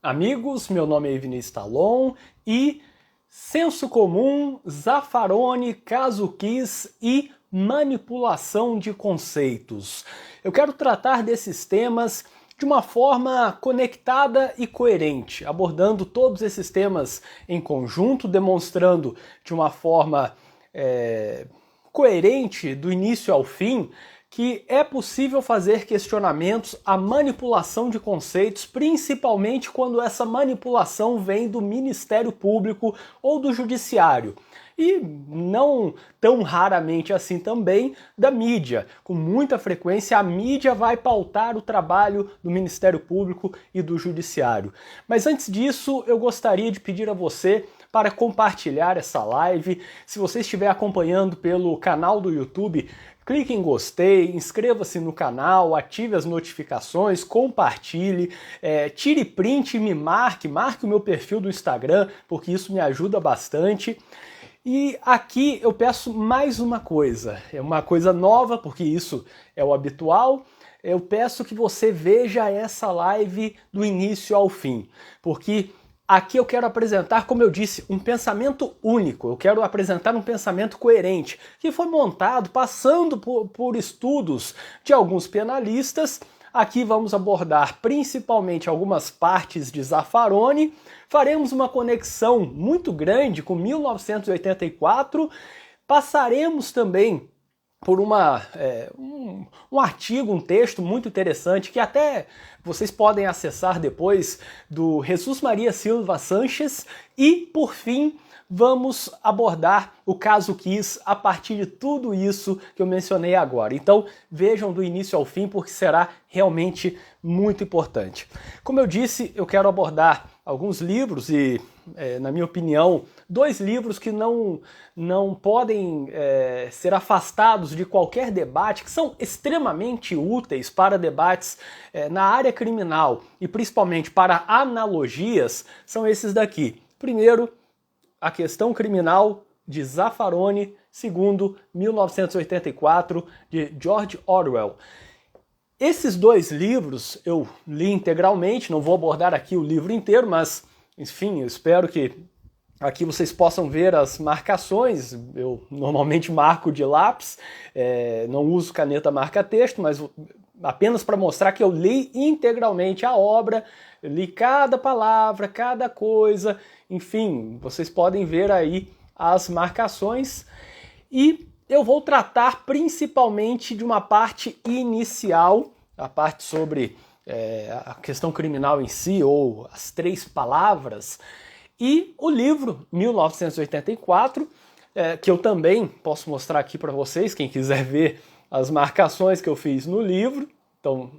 Amigos, meu nome é Vinícius Talon e senso comum, Zaffaroni, caso Kiss e manipulação de conceitos. Eu quero tratar desses temas de uma forma conectada e coerente, abordando todos esses temas em conjunto, demonstrando de uma forma coerente do início ao fim que é possível fazer questionamentos à manipulação de conceitos, principalmente quando essa manipulação vem do Ministério Público ou do Judiciário. E não tão raramente assim também da mídia. Com muita frequência a mídia vai pautar o trabalho do Ministério Público e do Judiciário. Mas antes disso, eu gostaria de pedir a você para compartilhar essa live. Se você estiver acompanhando pelo canal do YouTube, clique em gostei, inscreva-se no canal, ative as notificações, compartilhe, tire print e me marque o meu perfil do Instagram, porque isso me ajuda bastante. E aqui eu peço mais uma coisa, é uma coisa nova, porque isso é o habitual. Eu peço que você veja essa live do início ao fim, porque aqui eu quero apresentar, como eu disse, um pensamento único. Eu quero apresentar um pensamento coerente, que foi montado passando por estudos de alguns penalistas. Aqui vamos abordar principalmente algumas partes de Zaffaroni, faremos uma conexão muito grande com 1984, passaremos também por um artigo, um texto muito interessante que até vocês podem acessar depois, do Jesus Maria Silva Sanches, e por fim vamos abordar o caso Kiss a partir de tudo isso que eu mencionei agora. Então vejam do início ao fim, porque será realmente muito importante. Como eu disse, eu quero abordar alguns livros e, na minha opinião, dois livros que não podem ser afastados de qualquer debate, que são extremamente úteis para debates na área criminal e principalmente para analogias, são esses daqui. Primeiro, A Questão Criminal, de Zaffaroni. Segundo, 1984, de George Orwell. Esses dois livros eu li integralmente, não vou abordar aqui o livro inteiro, mas, enfim, eu espero que aqui vocês possam ver as marcações. Eu normalmente marco de lápis, não uso caneta marca-texto, mas apenas para mostrar que eu li integralmente a obra, li cada palavra, cada coisa, enfim, vocês podem ver aí as marcações. E eu vou tratar principalmente de uma parte inicial, a parte sobre a questão criminal em si, ou as três palavras, e o livro 1984, que eu também posso mostrar aqui para vocês, quem quiser ver as marcações que eu fiz no livro. Então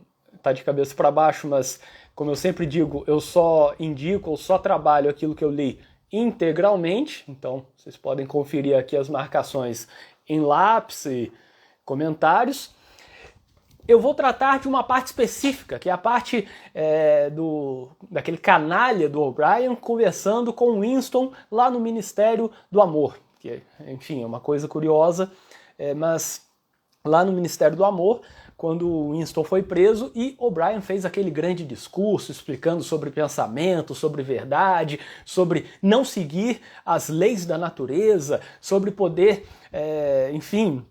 tá de cabeça para baixo, mas como eu sempre digo, eu só indico ou só trabalho aquilo que eu li integralmente. Então vocês podem conferir aqui as marcações em lápis e comentários. Eu vou tratar de uma parte específica, que é a parte daquele canalha do O'Brien conversando com Winston lá no Ministério do Amor. Que, enfim, é uma coisa curiosa, mas lá no Ministério do Amor, quando Winston foi preso e O'Brien fez aquele grande discurso explicando sobre pensamento, sobre verdade, sobre não seguir as leis da natureza, sobre poder, enfim,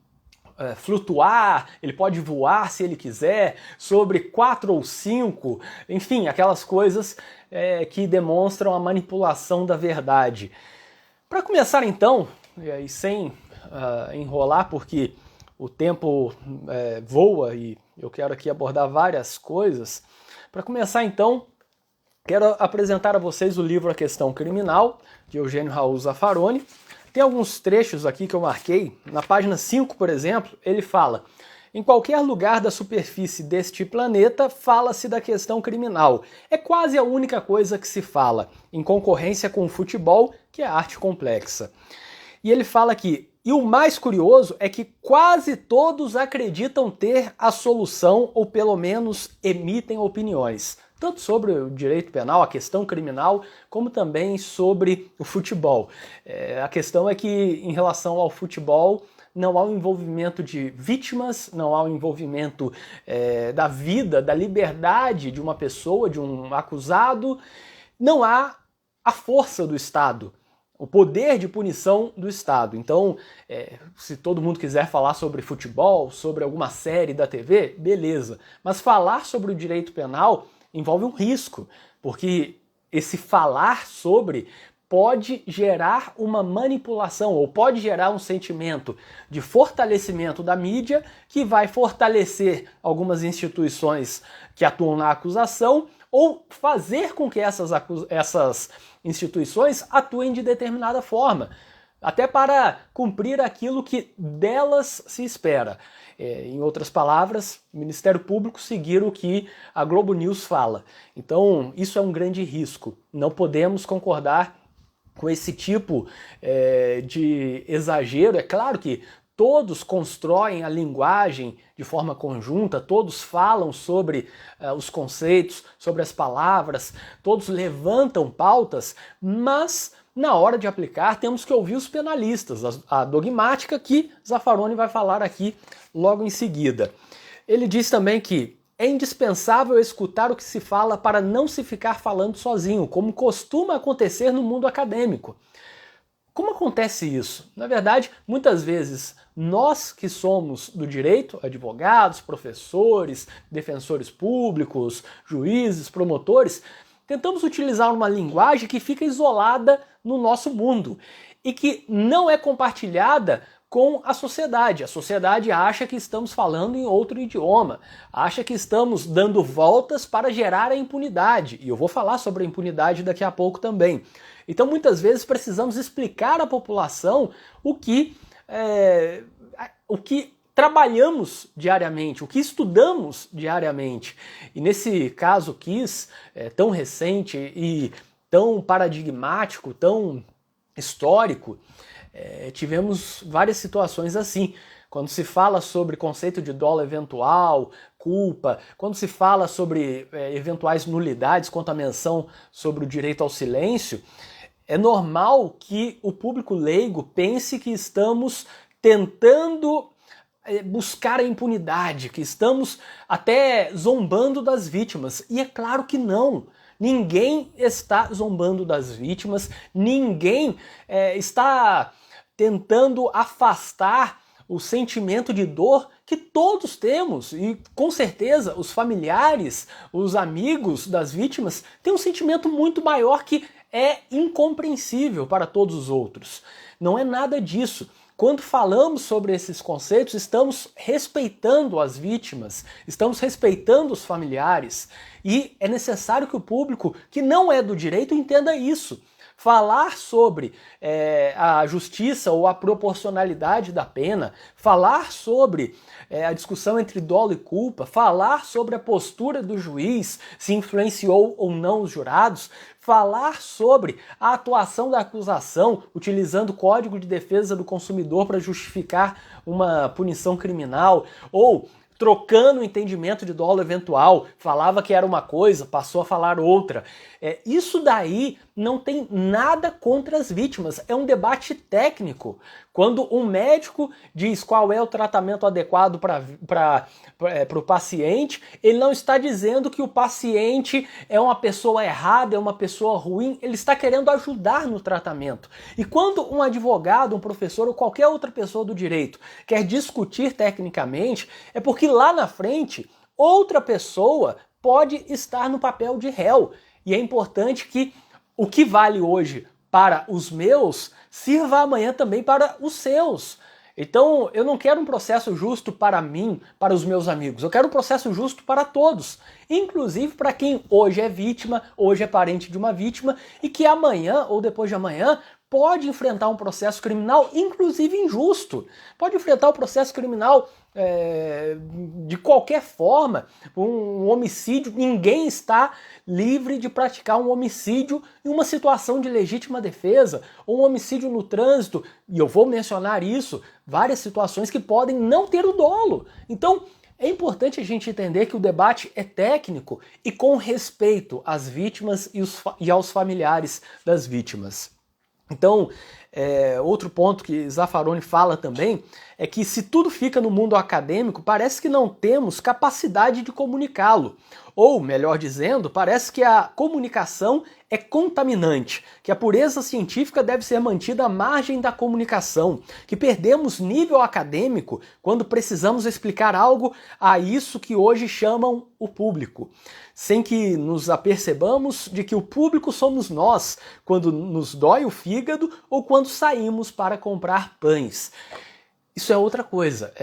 flutuar, ele pode voar se ele quiser, sobre 4 ou 5, enfim, aquelas coisas que demonstram a manipulação da verdade. Para começar então, e sem enrolar, porque o tempo voa e eu quero aqui abordar várias coisas. Para começar então, quero apresentar a vocês o livro A Questão Criminal, de Eugênio Raul Zaffaroni. Tem alguns trechos aqui que eu marquei. Na página 5, por exemplo, ele fala: em qualquer lugar da superfície deste planeta, fala-se da questão criminal. É quase a única coisa que se fala, em concorrência com o futebol, que é arte complexa. E ele fala aqui: e o mais curioso é que quase todos acreditam ter a solução, ou pelo menos emitem opiniões, tanto sobre o direito penal, a questão criminal, como também sobre o futebol. A questão é que, em relação ao futebol, não há um envolvimento de vítimas, não há um envolvimento da vida, da liberdade de uma pessoa, de um acusado, não há a força do Estado, o poder de punição do Estado. Então, se todo mundo quiser falar sobre futebol, sobre alguma série da TV, beleza. Mas falar sobre o direito penal envolve um risco, porque esse falar sobre pode gerar uma manipulação ou pode gerar um sentimento de fortalecimento da mídia que vai fortalecer algumas instituições que atuam na acusação ou fazer com que essas instituições atuem de determinada forma, até para cumprir aquilo que delas se espera. Em outras palavras, o Ministério Público seguir o que a Globo News fala. Então, isso é um grande risco. Não podemos concordar com esse tipo de exagero. É claro que todos constroem a linguagem de forma conjunta, todos falam sobre os conceitos, sobre as palavras, todos levantam pautas, mas na hora de aplicar temos que ouvir os penalistas, a dogmática que Zaffaroni vai falar aqui logo em seguida. Ele diz também que é indispensável escutar o que se fala para não se ficar falando sozinho, como costuma acontecer no mundo acadêmico. Como acontece isso? Na verdade, muitas vezes, nós que somos do direito, advogados, professores, defensores públicos, juízes, promotores, tentamos utilizar uma linguagem que fica isolada no nosso mundo e que não é compartilhada com a sociedade. A sociedade acha que estamos falando em outro idioma, acha que estamos dando voltas para gerar a impunidade. E eu vou falar sobre a impunidade daqui a pouco também. Então, muitas vezes, precisamos explicar à população o que trabalhamos diariamente, o que estudamos diariamente. E nesse caso Kiss, tão recente e tão paradigmático, tão histórico, tivemos várias situações assim. Quando se fala sobre conceito de dolo eventual, culpa, quando se fala sobre eventuais nulidades quanto à menção sobre o direito ao silêncio, é normal que o público leigo pense que estamos tentando buscar a impunidade, que estamos até zombando das vítimas. E é claro que não. Ninguém está zombando das vítimas, ninguém está tentando afastar o sentimento de dor que todos temos. E com certeza os familiares, os amigos das vítimas têm um sentimento muito maior que é incompreensível para todos os outros. Não é nada disso. Quando falamos sobre esses conceitos, estamos respeitando as vítimas, estamos respeitando os familiares, e é necessário que o público que não é do direito entenda isso. Falar sobre a justiça ou a proporcionalidade da pena, falar sobre a discussão entre dolo e culpa, falar sobre a postura do juiz, se influenciou ou não os jurados, falar sobre a atuação da acusação, utilizando o Código de Defesa do Consumidor para justificar uma punição criminal, ou trocando o entendimento de dolo eventual, falava que era uma coisa, passou a falar outra. Isso daí não tem nada contra as vítimas, é um debate técnico. Quando um médico diz qual é o tratamento adequado para o paciente, ele não está dizendo que o paciente é uma pessoa errada, é uma pessoa ruim, ele está querendo ajudar no tratamento. E quando um advogado, um professor ou qualquer outra pessoa do direito quer discutir tecnicamente, é porque lá na frente outra pessoa pode estar no papel de réu. E é importante que o que vale hoje para os meus sirva amanhã também para os seus. Então, eu não quero um processo justo para mim, para os meus amigos. Eu quero um processo justo para todos, inclusive para quem hoje é vítima, hoje é parente de uma vítima e que amanhã ou depois de amanhã pode enfrentar um processo criminal, inclusive injusto. Pode enfrentar um processo criminal de qualquer forma, um homicídio. Ninguém está livre de praticar um homicídio em uma situação de legítima defesa, ou um homicídio no trânsito, e eu vou mencionar isso, várias situações que podem não ter o dolo. Então, é importante a gente entender que o debate é técnico e com respeito às vítimas e aos familiares das vítimas. Então, outro ponto que Zaffaroni fala também, é que se tudo fica no mundo acadêmico, parece que não temos capacidade de comunicá-lo. Ou, melhor dizendo, parece que a comunicação é contaminante, que a pureza científica deve ser mantida à margem da comunicação, que perdemos nível acadêmico quando precisamos explicar algo a isso que hoje chamam o público, sem que nos apercebamos de que o público somos nós, quando nos dói o fígado ou quando saímos para comprar pães. Isso é outra coisa.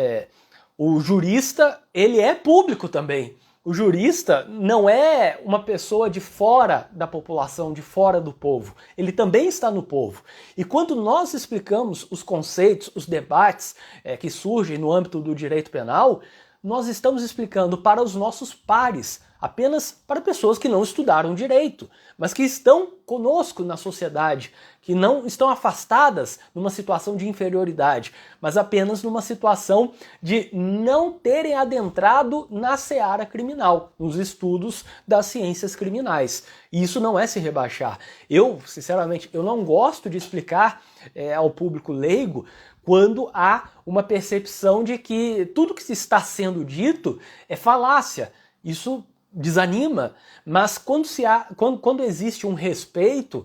O jurista, ele é público também. O jurista não é uma pessoa de fora da população, de fora do povo. Ele também está no povo. E quando nós explicamos os conceitos, os debates que surgem no âmbito do direito penal, nós estamos explicando para os nossos pares, apenas para pessoas que não estudaram direito, mas que estão conosco na sociedade, que não estão afastadas numa situação de inferioridade, mas apenas numa situação de não terem adentrado na seara criminal, nos estudos das ciências criminais. E isso não é se rebaixar. Eu, sinceramente, eu não gosto de explicar ao público leigo quando há uma percepção de que tudo que está sendo dito é falácia. Isso desanima, mas quando existe um respeito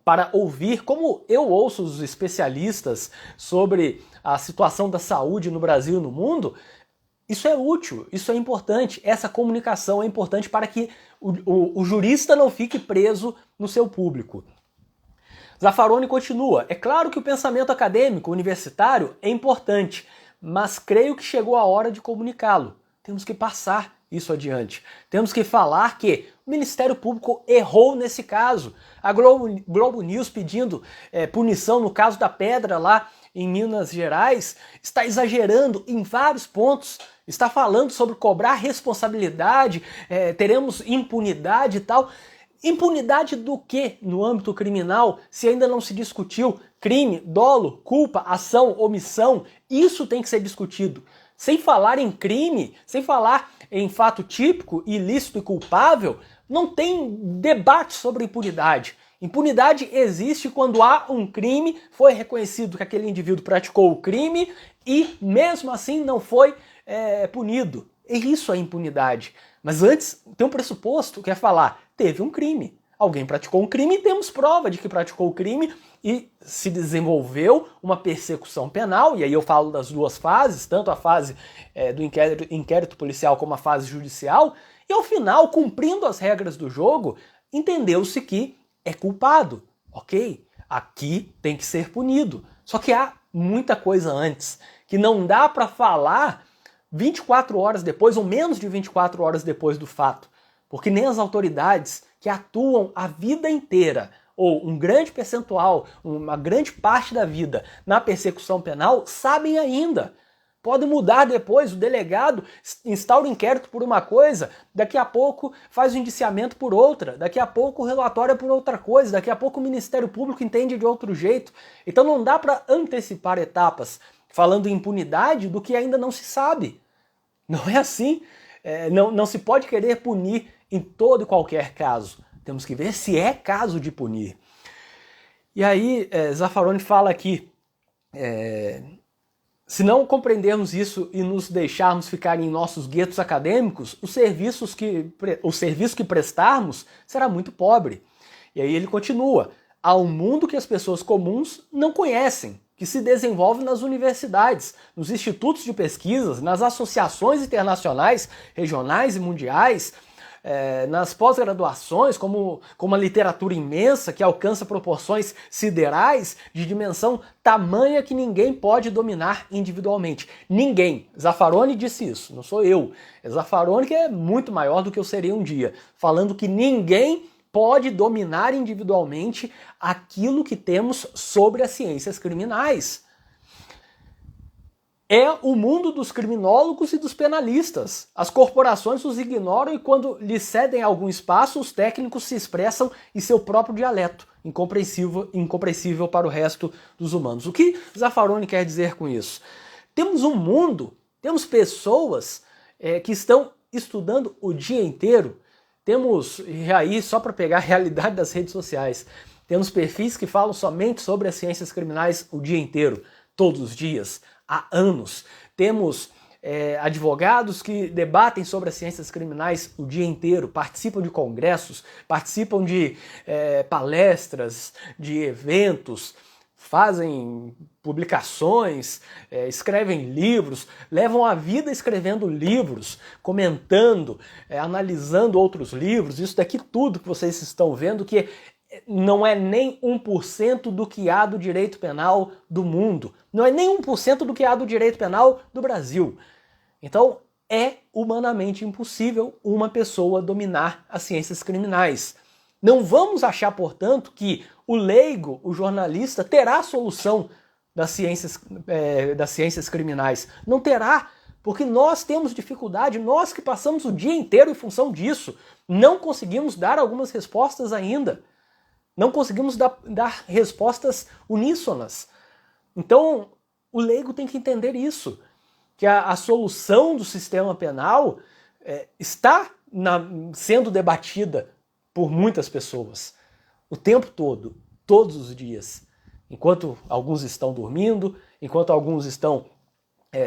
para ouvir, como eu ouço os especialistas sobre a situação da saúde no Brasil e no mundo, isso é útil, isso é importante, essa comunicação é importante para que o jurista não fique preso no seu público. Zaffaroni continua: é claro que o pensamento acadêmico universitário é importante, mas creio que chegou a hora de comunicá-lo. Temos que passar isso adiante. Temos que falar que o Ministério Público errou nesse caso. A Globo News pedindo punição no caso da pedra lá em Minas Gerais está exagerando em vários pontos. Está falando sobre cobrar responsabilidade, teremos impunidade e tal. Impunidade do que no âmbito criminal, se ainda não se discutiu crime, dolo, culpa, ação, omissão? Isso tem que ser discutido. Sem falar em crime, sem falar em fato típico, ilícito e culpável, não tem debate sobre impunidade. Impunidade existe quando há um crime, foi reconhecido que aquele indivíduo praticou o crime e mesmo assim não foi punido. E isso é impunidade. Mas antes tem um pressuposto que é falar, teve um crime. Alguém praticou um crime e temos prova de que praticou o crime e se desenvolveu uma persecução penal, e aí eu falo das duas fases, tanto a fase do inquérito policial como a fase judicial, e ao final, cumprindo as regras do jogo, entendeu-se que é culpado, ok? Aqui tem que ser punido. Só que há muita coisa antes, que não dá para falar 24 horas depois ou menos de 24 horas depois do fato, porque nem as autoridades que atuam a vida inteira, ou um grande percentual, uma grande parte da vida na persecução penal, sabem ainda. Pode mudar depois, o delegado instaura o inquérito por uma coisa, daqui a pouco faz o indiciamento por outra, daqui a pouco o relatório é por outra coisa, daqui a pouco o Ministério Público entende de outro jeito. Então não dá para antecipar etapas falando em impunidade do que ainda não se sabe. Não é assim. Não se pode querer punir em todo e qualquer caso. Temos que ver se é caso de punir. E aí, Zaffaroni fala aqui, se não compreendermos isso e nos deixarmos ficar em nossos guetos acadêmicos, o serviço que prestarmos será muito pobre. E aí ele continua, há um mundo que as pessoas comuns não conhecem, que se desenvolve nas universidades, nos institutos de pesquisas, nas associações internacionais, regionais e mundiais, nas pós-graduações, como uma literatura imensa que alcança proporções siderais de dimensão tamanha que ninguém pode dominar individualmente. Ninguém. Zaffaroni disse isso, não sou eu. É Zaffaroni, que é muito maior do que eu seria um dia, falando que ninguém pode dominar individualmente aquilo que temos sobre as ciências criminais. É o mundo dos criminólogos e dos penalistas. As corporações os ignoram e quando lhes cedem algum espaço, os técnicos se expressam em seu próprio dialeto, incompreensível para o resto dos humanos. O que Zaffaroni quer dizer com isso? Temos um mundo, temos pessoas que estão estudando o dia inteiro. Temos, e aí só para pegar a realidade das redes sociais, Temos perfis que falam somente sobre as ciências criminais o dia inteiro, todos os dias, há anos. Temos advogados que debatem sobre as ciências criminais o dia inteiro, participam de congressos, participam de palestras, de eventos, fazem publicações, escrevem livros, levam a vida escrevendo livros, comentando, analisando outros livros. Isso daqui tudo que vocês estão vendo que não é nem 1% do que há do direito penal do mundo. Não é nem 1% do que há do direito penal do Brasil. Então, é humanamente impossível uma pessoa dominar as ciências criminais. Não vamos achar, portanto, que o leigo, o jornalista, terá a solução das ciências criminais. Não terá, porque nós temos dificuldade, nós que passamos o dia inteiro em função disso, não conseguimos dar algumas respostas ainda. Não conseguimos dar respostas uníssonas. Então, o leigo tem que entender isso, que a solução do sistema penal está sendo debatida por muitas pessoas, o tempo todo, todos os dias, enquanto alguns estão dormindo, enquanto alguns estão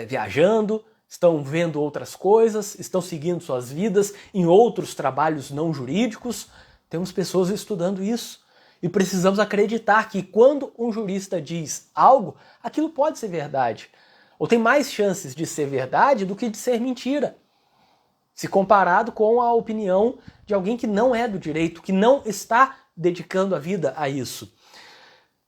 viajando, estão vendo outras coisas, estão seguindo suas vidas em outros trabalhos não jurídicos. Temos pessoas estudando isso. E precisamos acreditar que quando um jurista diz algo, aquilo pode ser verdade. Ou tem mais chances de ser verdade do que de ser mentira. Se comparado com a opinião de alguém que não é do direito, que não está dedicando a vida a isso.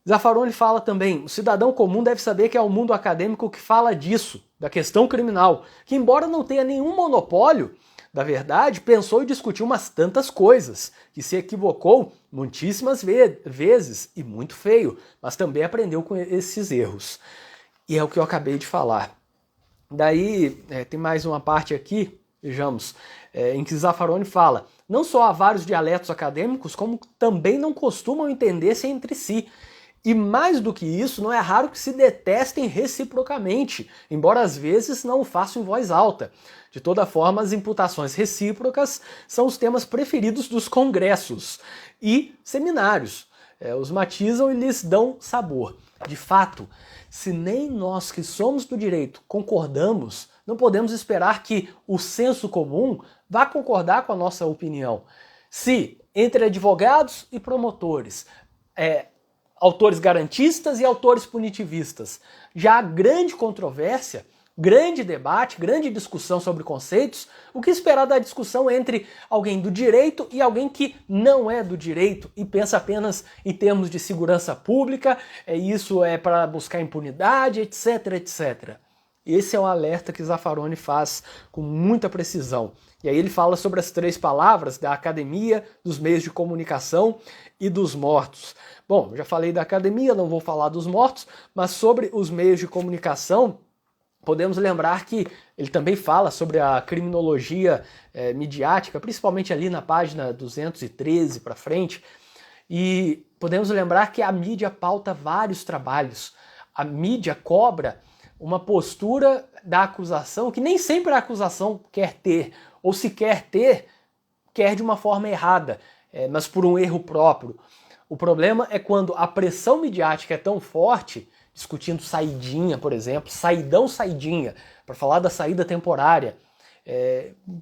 Zaffaroni fala também, o cidadão comum deve saber que é o mundo acadêmico que fala disso, da questão criminal, que embora não tenha nenhum monopólio da verdade, pensou e discutiu umas tantas coisas, que se equivocou muitíssimas vezes, e muito feio, mas também aprendeu com esses erros. E é o que eu acabei de falar. Daí, tem mais uma parte aqui, vejamos, em que Zaffaroni fala, não só há vários dialetos acadêmicos, como também não costumam entender-se entre si. E mais do que isso, não é raro que se detestem reciprocamente, embora às vezes não o façam em voz alta. De toda forma, as imputações recíprocas são os temas preferidos dos congressos e seminários. Os matizam e lhes dão sabor. De fato, se nem nós que somos do direito concordamos, não podemos esperar que o senso comum vá concordar com a nossa opinião. Se entre advogados e promotores, autores garantistas e autores punitivistas, já há grande controvérsia, grande debate, grande discussão sobre conceitos, o que esperar da discussão entre alguém do direito e alguém que não é do direito e pensa apenas em termos de segurança pública, isso é para buscar impunidade, etc, etc. Esse é um alerta que Zaffaroni faz com muita precisão. E aí ele fala sobre as 3 palavras da academia, dos meios de comunicação e dos mortos. Bom, já falei da academia, não vou falar dos mortos, mas sobre os meios de comunicação, podemos lembrar que ele também fala sobre a criminologia midiática, principalmente ali na página 213 para frente, e podemos lembrar que a mídia pauta vários trabalhos. A mídia cobra uma postura da acusação que nem sempre a acusação quer ter, ou se quer ter, quer de uma forma errada, mas por um erro próprio. O problema é quando a pressão midiática é tão forte, discutindo saidinha, por exemplo, saidão-saidinha, para falar da saída temporária,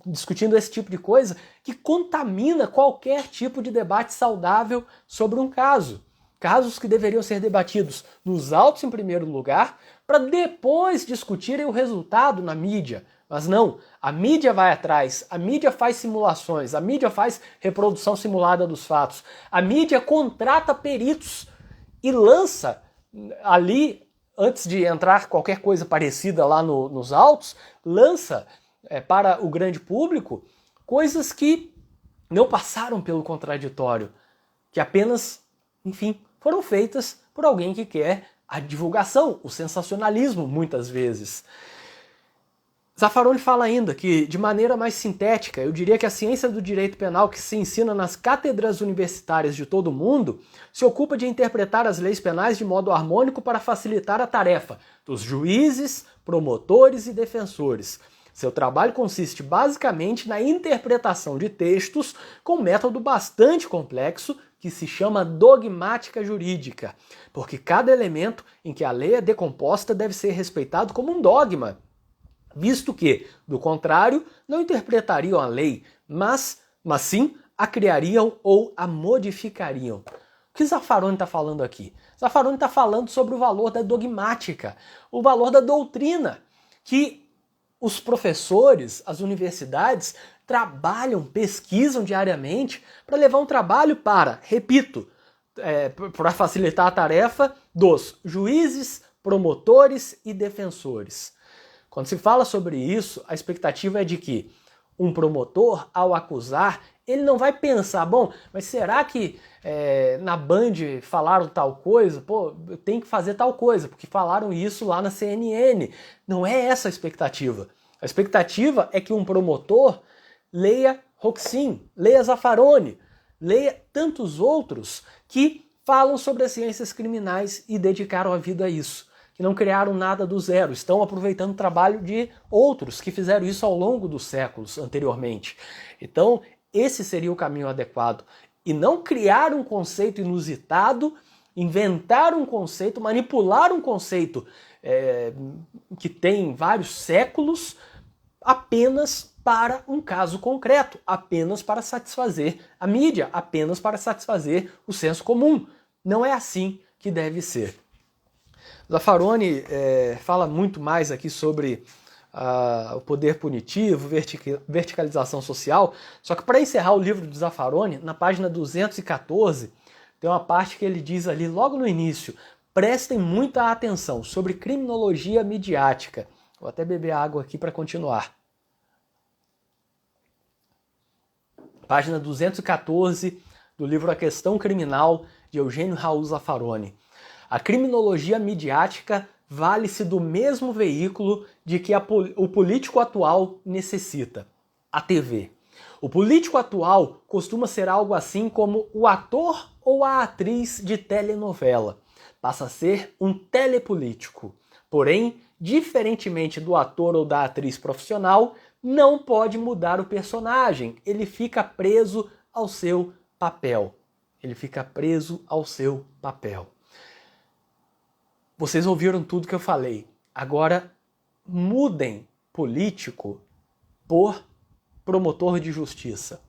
discutindo esse tipo de coisa, que contamina qualquer tipo de debate saudável sobre um caso. Casos que deveriam ser debatidos nos autos em primeiro lugar, para depois discutirem o resultado na mídia. Mas não, a mídia vai atrás, a mídia faz simulações, a mídia faz reprodução simulada dos fatos, a mídia contrata peritos e lança ali, antes de entrar qualquer coisa parecida lá nos autos, lança para o grande público coisas que não passaram pelo contraditório, que apenas, enfim, foram feitas por alguém que quer a divulgação, o sensacionalismo, muitas vezes. Zaffaroni fala ainda que, de maneira mais sintética, eu diria que a ciência do direito penal que se ensina nas cátedras universitárias de todo o mundo se ocupa de interpretar as leis penais de modo harmônico para facilitar a tarefa dos juízes, promotores e defensores. Seu trabalho consiste basicamente na interpretação de textos com um método bastante complexo que se chama dogmática jurídica, porque cada elemento em que a lei é decomposta deve ser respeitado como um dogma, visto que, do contrário, não interpretariam a lei, mas sim a criariam ou a modificariam. O que Zaffaroni está falando aqui? Zaffaroni está falando sobre o valor da dogmática, o valor da doutrina, que os professores, as universidades, trabalham, pesquisam diariamente para levar um trabalho para, repito, para facilitar a tarefa dos juízes, promotores e defensores. Quando se fala sobre isso, a expectativa é de que um promotor, ao acusar, ele não vai pensar, bom, mas será que na Band falaram tal coisa? Pô, eu tenho que fazer tal coisa, porque falaram isso lá na CNN. Não é essa a expectativa. A expectativa é que um promotor leia Roxin, leia Zaffaroni, leia tantos outros que falam sobre as ciências criminais e dedicaram a vida a isso, que não criaram nada do zero, estão aproveitando o trabalho de outros que fizeram isso ao longo dos séculos anteriormente. Então, esse seria o caminho adequado. E não criar um conceito inusitado, inventar um conceito, manipular um conceito que tem vários séculos apenas para um caso concreto, apenas para satisfazer a mídia, apenas para satisfazer o senso comum. Não é assim que deve ser. Zaffaroni fala muito mais aqui sobre o poder punitivo, verticalização social, só que para encerrar o livro de Zaffaroni, na página 214, tem uma parte que ele diz ali logo no início: prestem muita atenção sobre criminologia midiática. Vou até beber água aqui para continuar. Página 214 do livro A Questão Criminal, de Eugênio Raul Zaffaroni. A criminologia midiática vale-se do mesmo veículo de que o político atual necessita, a TV. O político atual costuma ser algo assim como o ator ou a atriz de telenovela. Passa a ser um telepolítico. Porém, diferentemente do ator ou da atriz profissional, não pode mudar o personagem. Ele fica preso ao seu papel. Ele fica preso ao seu papel. Vocês ouviram tudo que eu falei. Agora, mudem político por promotor de justiça.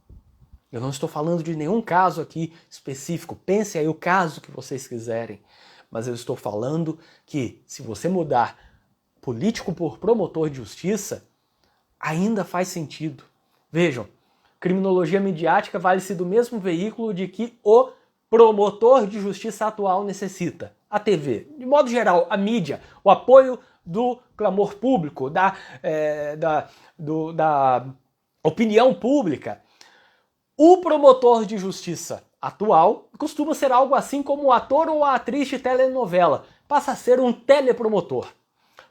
Eu não estou falando de nenhum caso aqui específico. Pense aí o caso que vocês quiserem. Mas eu estou falando que, se você mudar político por promotor de justiça, ainda faz sentido. Vejam, criminologia midiática vale-se do mesmo veículo de que o promotor de justiça atual necessita. A TV, de modo geral, a mídia, o apoio do clamor público, da opinião pública. O promotor de justiça atual costuma ser algo assim como o ator ou a atriz de telenovela, passa a ser um telepromotor.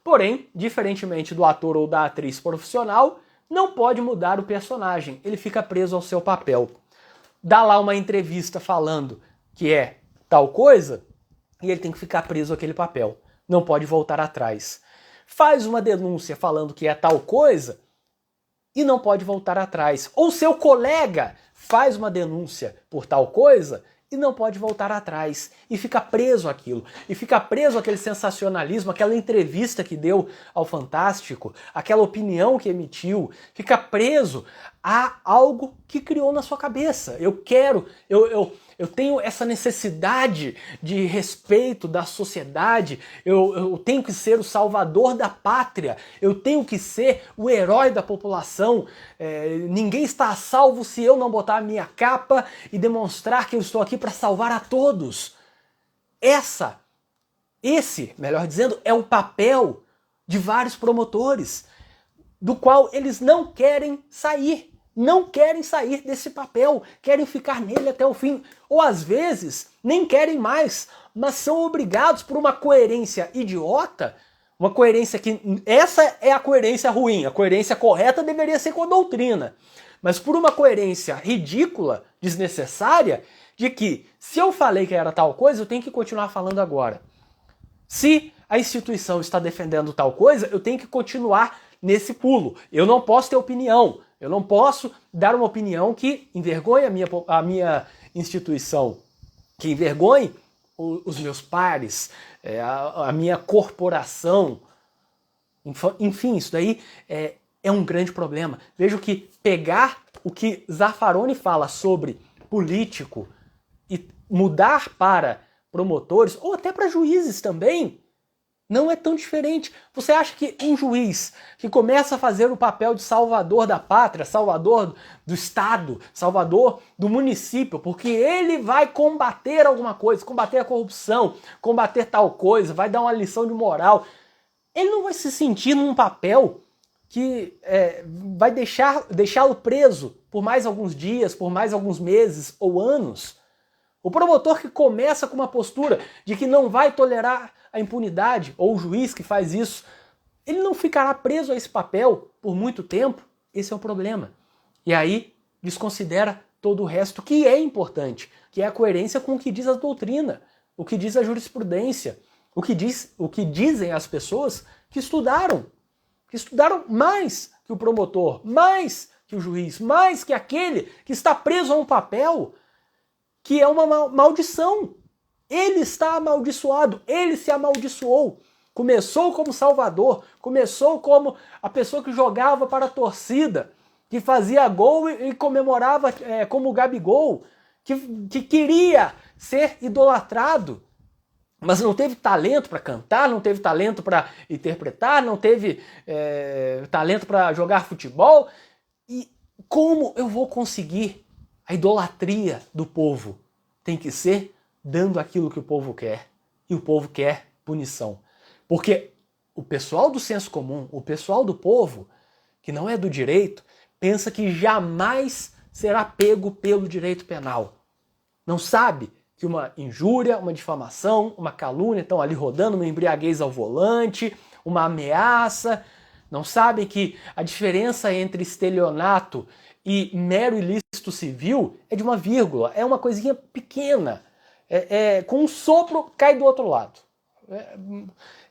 Porém, diferentemente do ator ou da atriz profissional, não pode mudar o personagem, ele fica preso ao seu papel. Dá lá uma entrevista falando que é tal coisa, e ele tem que ficar preso àquele papel, não pode voltar atrás. Faz uma denúncia falando que é tal coisa e não pode voltar atrás. Ou seu colega faz uma denúncia por tal coisa e não pode voltar atrás. E fica preso àquilo. E fica preso àquele sensacionalismo, aquela entrevista que deu ao Fantástico, aquela opinião que emitiu. Fica preso a algo que criou na sua cabeça. Eu tenho essa necessidade de respeito da sociedade, eu tenho que ser o salvador da pátria, eu tenho que ser o herói da população, ninguém está a salvo se eu não botar a minha capa e demonstrar que eu estou aqui para salvar a todos. Esse, melhor dizendo, é o papel de vários promotores, do qual eles não querem sair. Não querem sair desse papel, querem ficar nele até o fim. Ou às vezes, nem querem mais, mas são obrigados por uma coerência idiota, uma coerência que... Essa é a coerência ruim, a coerência correta deveria ser com a doutrina. Mas por uma coerência ridícula, desnecessária, de que se eu falei que era tal coisa, eu tenho que continuar falando agora. Se a instituição está defendendo tal coisa, eu tenho que continuar nesse pulo. Eu não posso ter opinião. Eu não posso dar uma opinião que envergonhe a minha instituição. que envergonhe os meus pares, a minha corporação. Enfim, isso daí é um grande problema. Vejo que pegar o que Zaffaroni fala sobre político e mudar para promotores, ou até para juízes também, não é tão diferente. Você acha que um juiz que começa a fazer o papel de salvador da pátria, salvador do Estado, salvador do município, porque ele vai combater alguma coisa, combater a corrupção, combater tal coisa, vai dar uma lição de moral, ele não vai se sentir num papel que vai deixá-lo preso por mais alguns dias, por mais alguns meses ou anos. O promotor que começa com uma postura de que não vai tolerar a impunidade, ou o juiz que faz isso, ele não ficará preso a esse papel por muito tempo. Esse é o problema. E aí desconsidera todo o resto que é importante, que é a coerência com o que diz a doutrina, o que diz a jurisprudência, o que dizem as pessoas que estudaram mais que o promotor, mais que o juiz, mais que aquele que está preso a um papel que é uma maldição. Ele está amaldiçoado, ele se amaldiçoou. Começou como salvador, começou como a pessoa que jogava para a torcida, que fazia gol e comemorava como o Gabigol, que queria ser idolatrado, mas não teve talento para cantar, não teve talento para interpretar, não teve talento para jogar futebol. E como eu vou conseguir a idolatria do povo? Tem que ser dando aquilo que o povo quer. E o povo quer punição. Porque o pessoal do senso comum, o pessoal do povo, que não é do direito, pensa que jamais será pego pelo direito penal. Não sabe que uma injúria, uma difamação, uma calúnia estão ali rodando, uma embriaguez ao volante, uma ameaça. Não sabem que a diferença entre estelionato e mero ilícito civil é de uma vírgula, é uma coisinha pequena. Com um sopro cai do outro lado.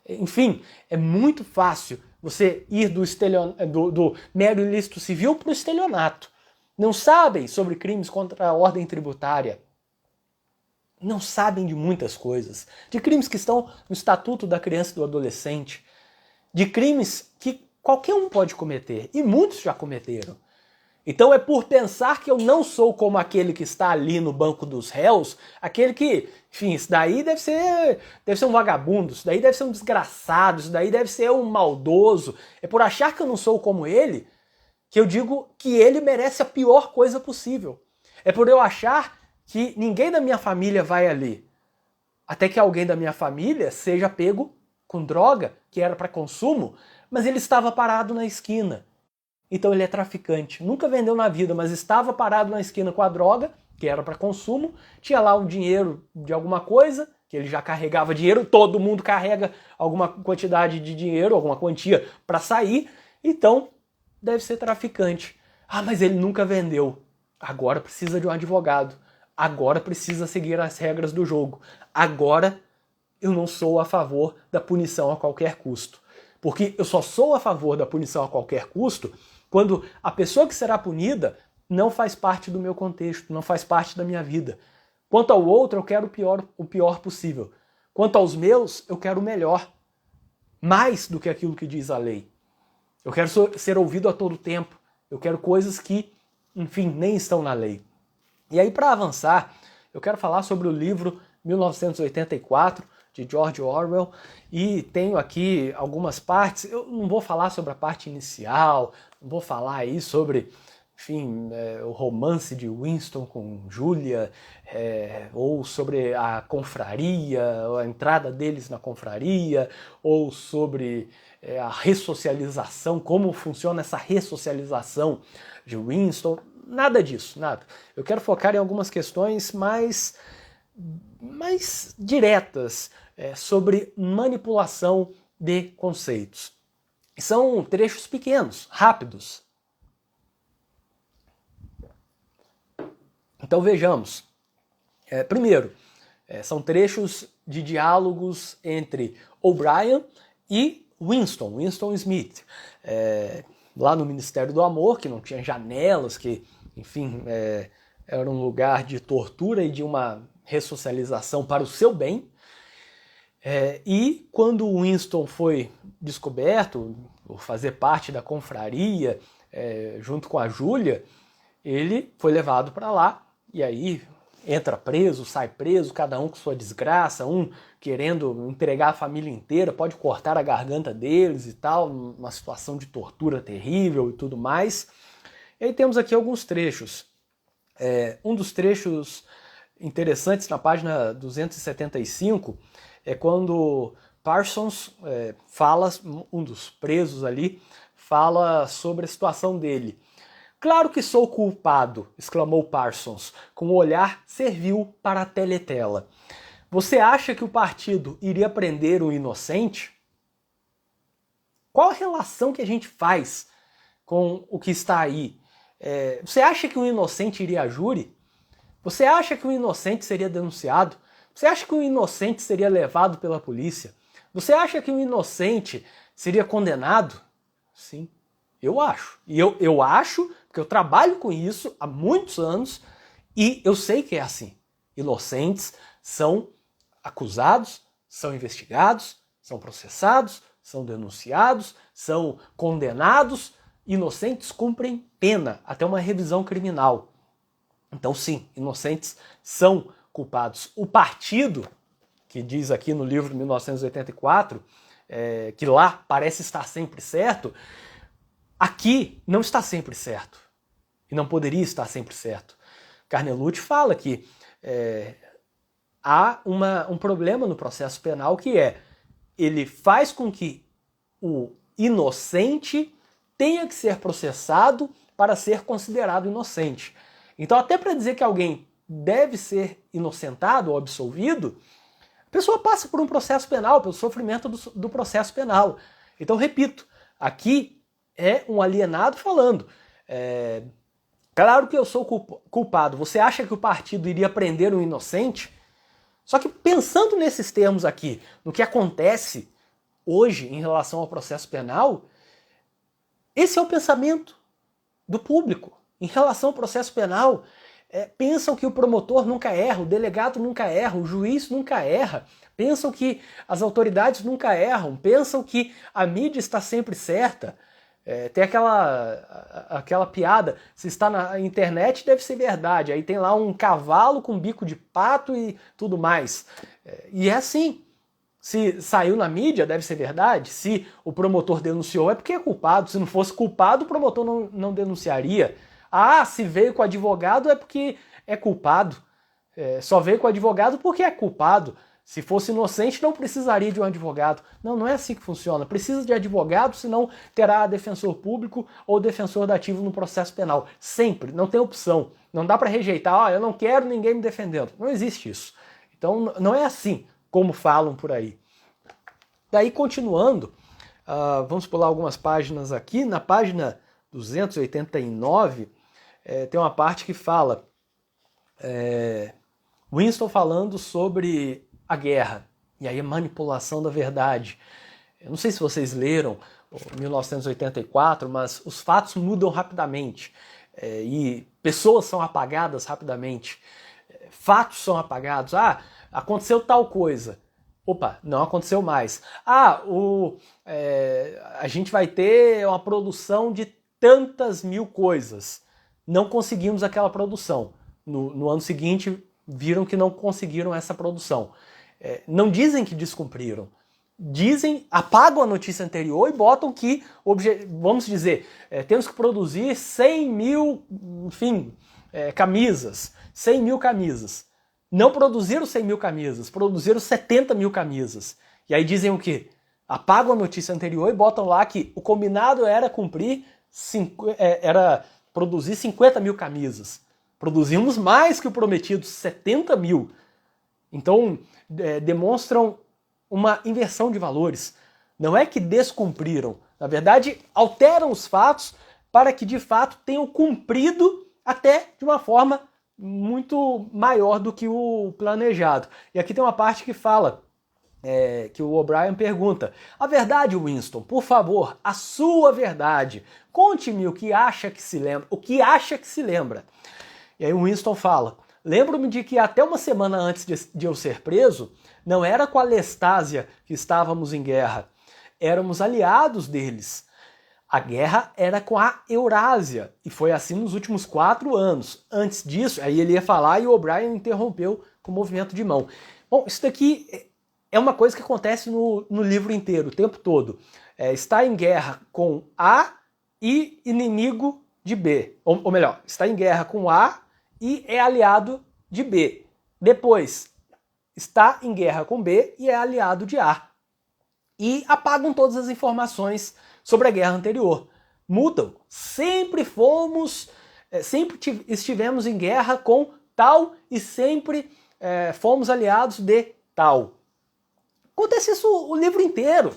Enfim, é muito fácil você ir do mero ilícito civil para o estelionato. Não sabem sobre crimes contra a ordem tributária. Não sabem de muitas coisas. De crimes que estão no Estatuto da Criança e do Adolescente. De crimes que qualquer um pode cometer. E muitos já cometeram. Então é por pensar que eu não sou como aquele que está ali no banco dos réus, aquele que, enfim, isso daí deve ser um vagabundo, isso daí deve ser um desgraçado, isso daí deve ser um maldoso. É por achar que eu não sou como ele que eu digo que ele merece a pior coisa possível. É por eu achar que ninguém da minha família vai ali, até que alguém da minha família seja pego com droga, que era para consumo, mas ele estava parado na esquina. Então ele é traficante. Nunca vendeu na vida, mas estava parado na esquina com a droga, que era para consumo, tinha lá um dinheiro de alguma coisa, que ele já carregava dinheiro, todo mundo carrega alguma quantidade de dinheiro, alguma quantia para sair, então deve ser traficante. Ah, mas ele nunca vendeu. Agora precisa de um advogado. Agora precisa seguir as regras do jogo. Agora eu não sou a favor da punição a qualquer custo. Porque eu só sou a favor da punição a qualquer custo quando a pessoa que será punida não faz parte do meu contexto, não faz parte da minha vida. Quanto ao outro, eu quero o pior possível. Quanto aos meus, eu quero o melhor. Mais do que aquilo que diz a lei. Eu quero ser ouvido a todo tempo. Eu quero coisas que, enfim, nem estão na lei. E aí, para avançar, eu quero falar sobre o livro 1984, de George Orwell, e tenho aqui algumas partes. Eu não vou falar sobre a parte inicial, não vou falar aí sobre, enfim, o romance de Winston com Julia, ou sobre a confraria, a entrada deles na confraria, ou sobre a ressocialização, como funciona essa ressocialização de Winston. Nada disso, nada. Eu quero focar em algumas questões mais diretas sobre manipulação de conceitos. São trechos pequenos, rápidos. Então vejamos. Primeiro, são trechos de diálogos entre O'Brien e Winston Smith. Lá no Ministério do Amor, que não tinha janelas, que, enfim, era um lugar de tortura e de uma ressocialização para o seu bem. E quando o Winston foi descoberto, por fazer parte da confraria, junto com a Júlia, ele foi levado para lá, e aí entra preso, sai preso, cada um com sua desgraça, um querendo entregar a família inteira, pode cortar a garganta deles e tal, uma situação de tortura terrível e tudo mais. E aí temos aqui alguns trechos. Um dos trechos interessantes na página 275 é quando Parsons fala, um dos presos ali, fala sobre a situação dele. Claro que sou culpado, exclamou Parsons, com o olhar servil para a teletela. Você acha que o partido iria prender um inocente? Qual a relação que a gente faz com o que está aí? Você acha que um inocente iria a júri? Você acha que um inocente seria denunciado? Você acha que um inocente seria levado pela polícia? Você acha que um inocente seria condenado? Sim, eu acho. E eu acho, porque eu trabalho com isso há muitos anos e eu sei que é assim. Inocentes são acusados, são investigados, são processados, são denunciados, são condenados. Inocentes cumprem pena, até uma revisão criminal. Então sim, inocentes são culpados. O partido, que diz aqui no livro de 1984, que lá parece estar sempre certo, aqui não está sempre certo. E não poderia estar sempre certo. Carnelucci fala que há um problema no processo penal que ele faz com que o inocente tenha que ser processado para ser considerado inocente. Então, até para dizer que alguém deve ser inocentado ou absolvido, a pessoa passa por um processo penal, pelo sofrimento do processo penal. Então, repito, aqui é um alienado falando. Claro que eu sou culpado. Você acha que o partido iria prender um inocente? Só que pensando nesses termos aqui, no que acontece hoje em relação ao processo penal, esse é o pensamento do público. Em relação ao processo penal, pensam que o promotor nunca erra, o delegado nunca erra, o juiz nunca erra, pensam que as autoridades nunca erram, pensam que a mídia está sempre certa. Tem aquela piada, se está na internet deve ser verdade, aí tem lá um cavalo com bico de pato e tudo mais. E é assim. Se saiu na mídia, deve ser verdade. Se o promotor denunciou, é porque é culpado. Se não fosse culpado, o promotor não denunciaria. Se veio com advogado, é porque é culpado. Só veio com advogado porque é culpado. Se fosse inocente, não precisaria de um advogado. Não é assim que funciona. Precisa de advogado, senão terá defensor público ou defensor dativo no processo penal. Sempre, não tem opção. Não dá para rejeitar, eu não quero ninguém me defendendo. Não existe isso. Então, não é assim como falam por aí. Daí, continuando, vamos pular algumas páginas aqui. Na página 289, tem uma parte que fala Winston falando sobre a guerra, e aí a manipulação da verdade. Eu não sei se vocês leram 1984, mas os fatos mudam rapidamente, e pessoas são apagadas rapidamente, fatos são apagados. Aconteceu tal coisa. Opa, não aconteceu mais. A gente vai ter uma produção de tantas mil coisas. Não conseguimos aquela produção. No ano seguinte, viram que não conseguiram essa produção. Não dizem que descumpriram. Apagam a notícia anterior e botam que, vamos dizer, temos que produzir 100 mil, camisas. 100 mil camisas. Não produziram 100 mil camisas, produziram 70 mil camisas. E aí dizem o quê? Apagam a notícia anterior e botam lá que o combinado era produzir 50 mil camisas. Produzimos mais que o prometido, 70 mil. Então, demonstram uma inversão de valores. Não é que descumpriram. Na verdade, alteram os fatos para que, de fato, tenham cumprido até de uma forma muito maior do que o planejado. E aqui tem uma parte que fala, que o O'Brien pergunta: a verdade, Winston, por favor, a sua verdade. Conte-me o que acha que se lembra. O que acha que se lembra. E aí o Winston fala: Lembro-me de que até uma semana antes de eu ser preso, não era com a Lestásia que estávamos em guerra, éramos aliados deles. A guerra era com a Eurásia, e foi assim nos últimos 4 anos. Antes disso, aí ele ia falar e o O'Brien interrompeu com o movimento de mão. Bom, isso daqui é uma coisa que acontece no livro inteiro, o tempo todo. Está em guerra com A e inimigo de B. Ou melhor, está em guerra com A e é aliado de B. Depois, está em guerra com B e é aliado de A. E apagam todas as informações sobre a guerra anterior. Mudam. Sempre estivemos em guerra com tal e sempre fomos aliados de tal. Acontece isso o livro inteiro.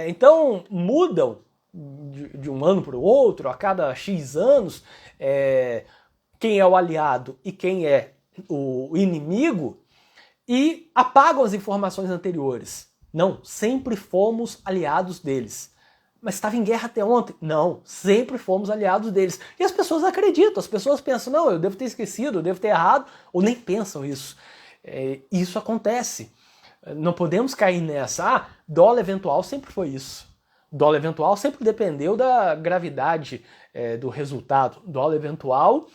Então mudam de um ano para o outro, a cada X anos, quem é o aliado e quem é o inimigo, e apagam as informações anteriores. Não, sempre fomos aliados deles. Mas estava em guerra até ontem? Não, sempre fomos aliados deles. E as pessoas acreditam, as pessoas pensam, não, eu devo ter esquecido, eu devo ter errado, ou nem pensam isso. Isso acontece. Não podemos cair nessa, dólar eventual sempre foi isso. Dólar eventual sempre dependeu da gravidade do resultado. Dólar eventual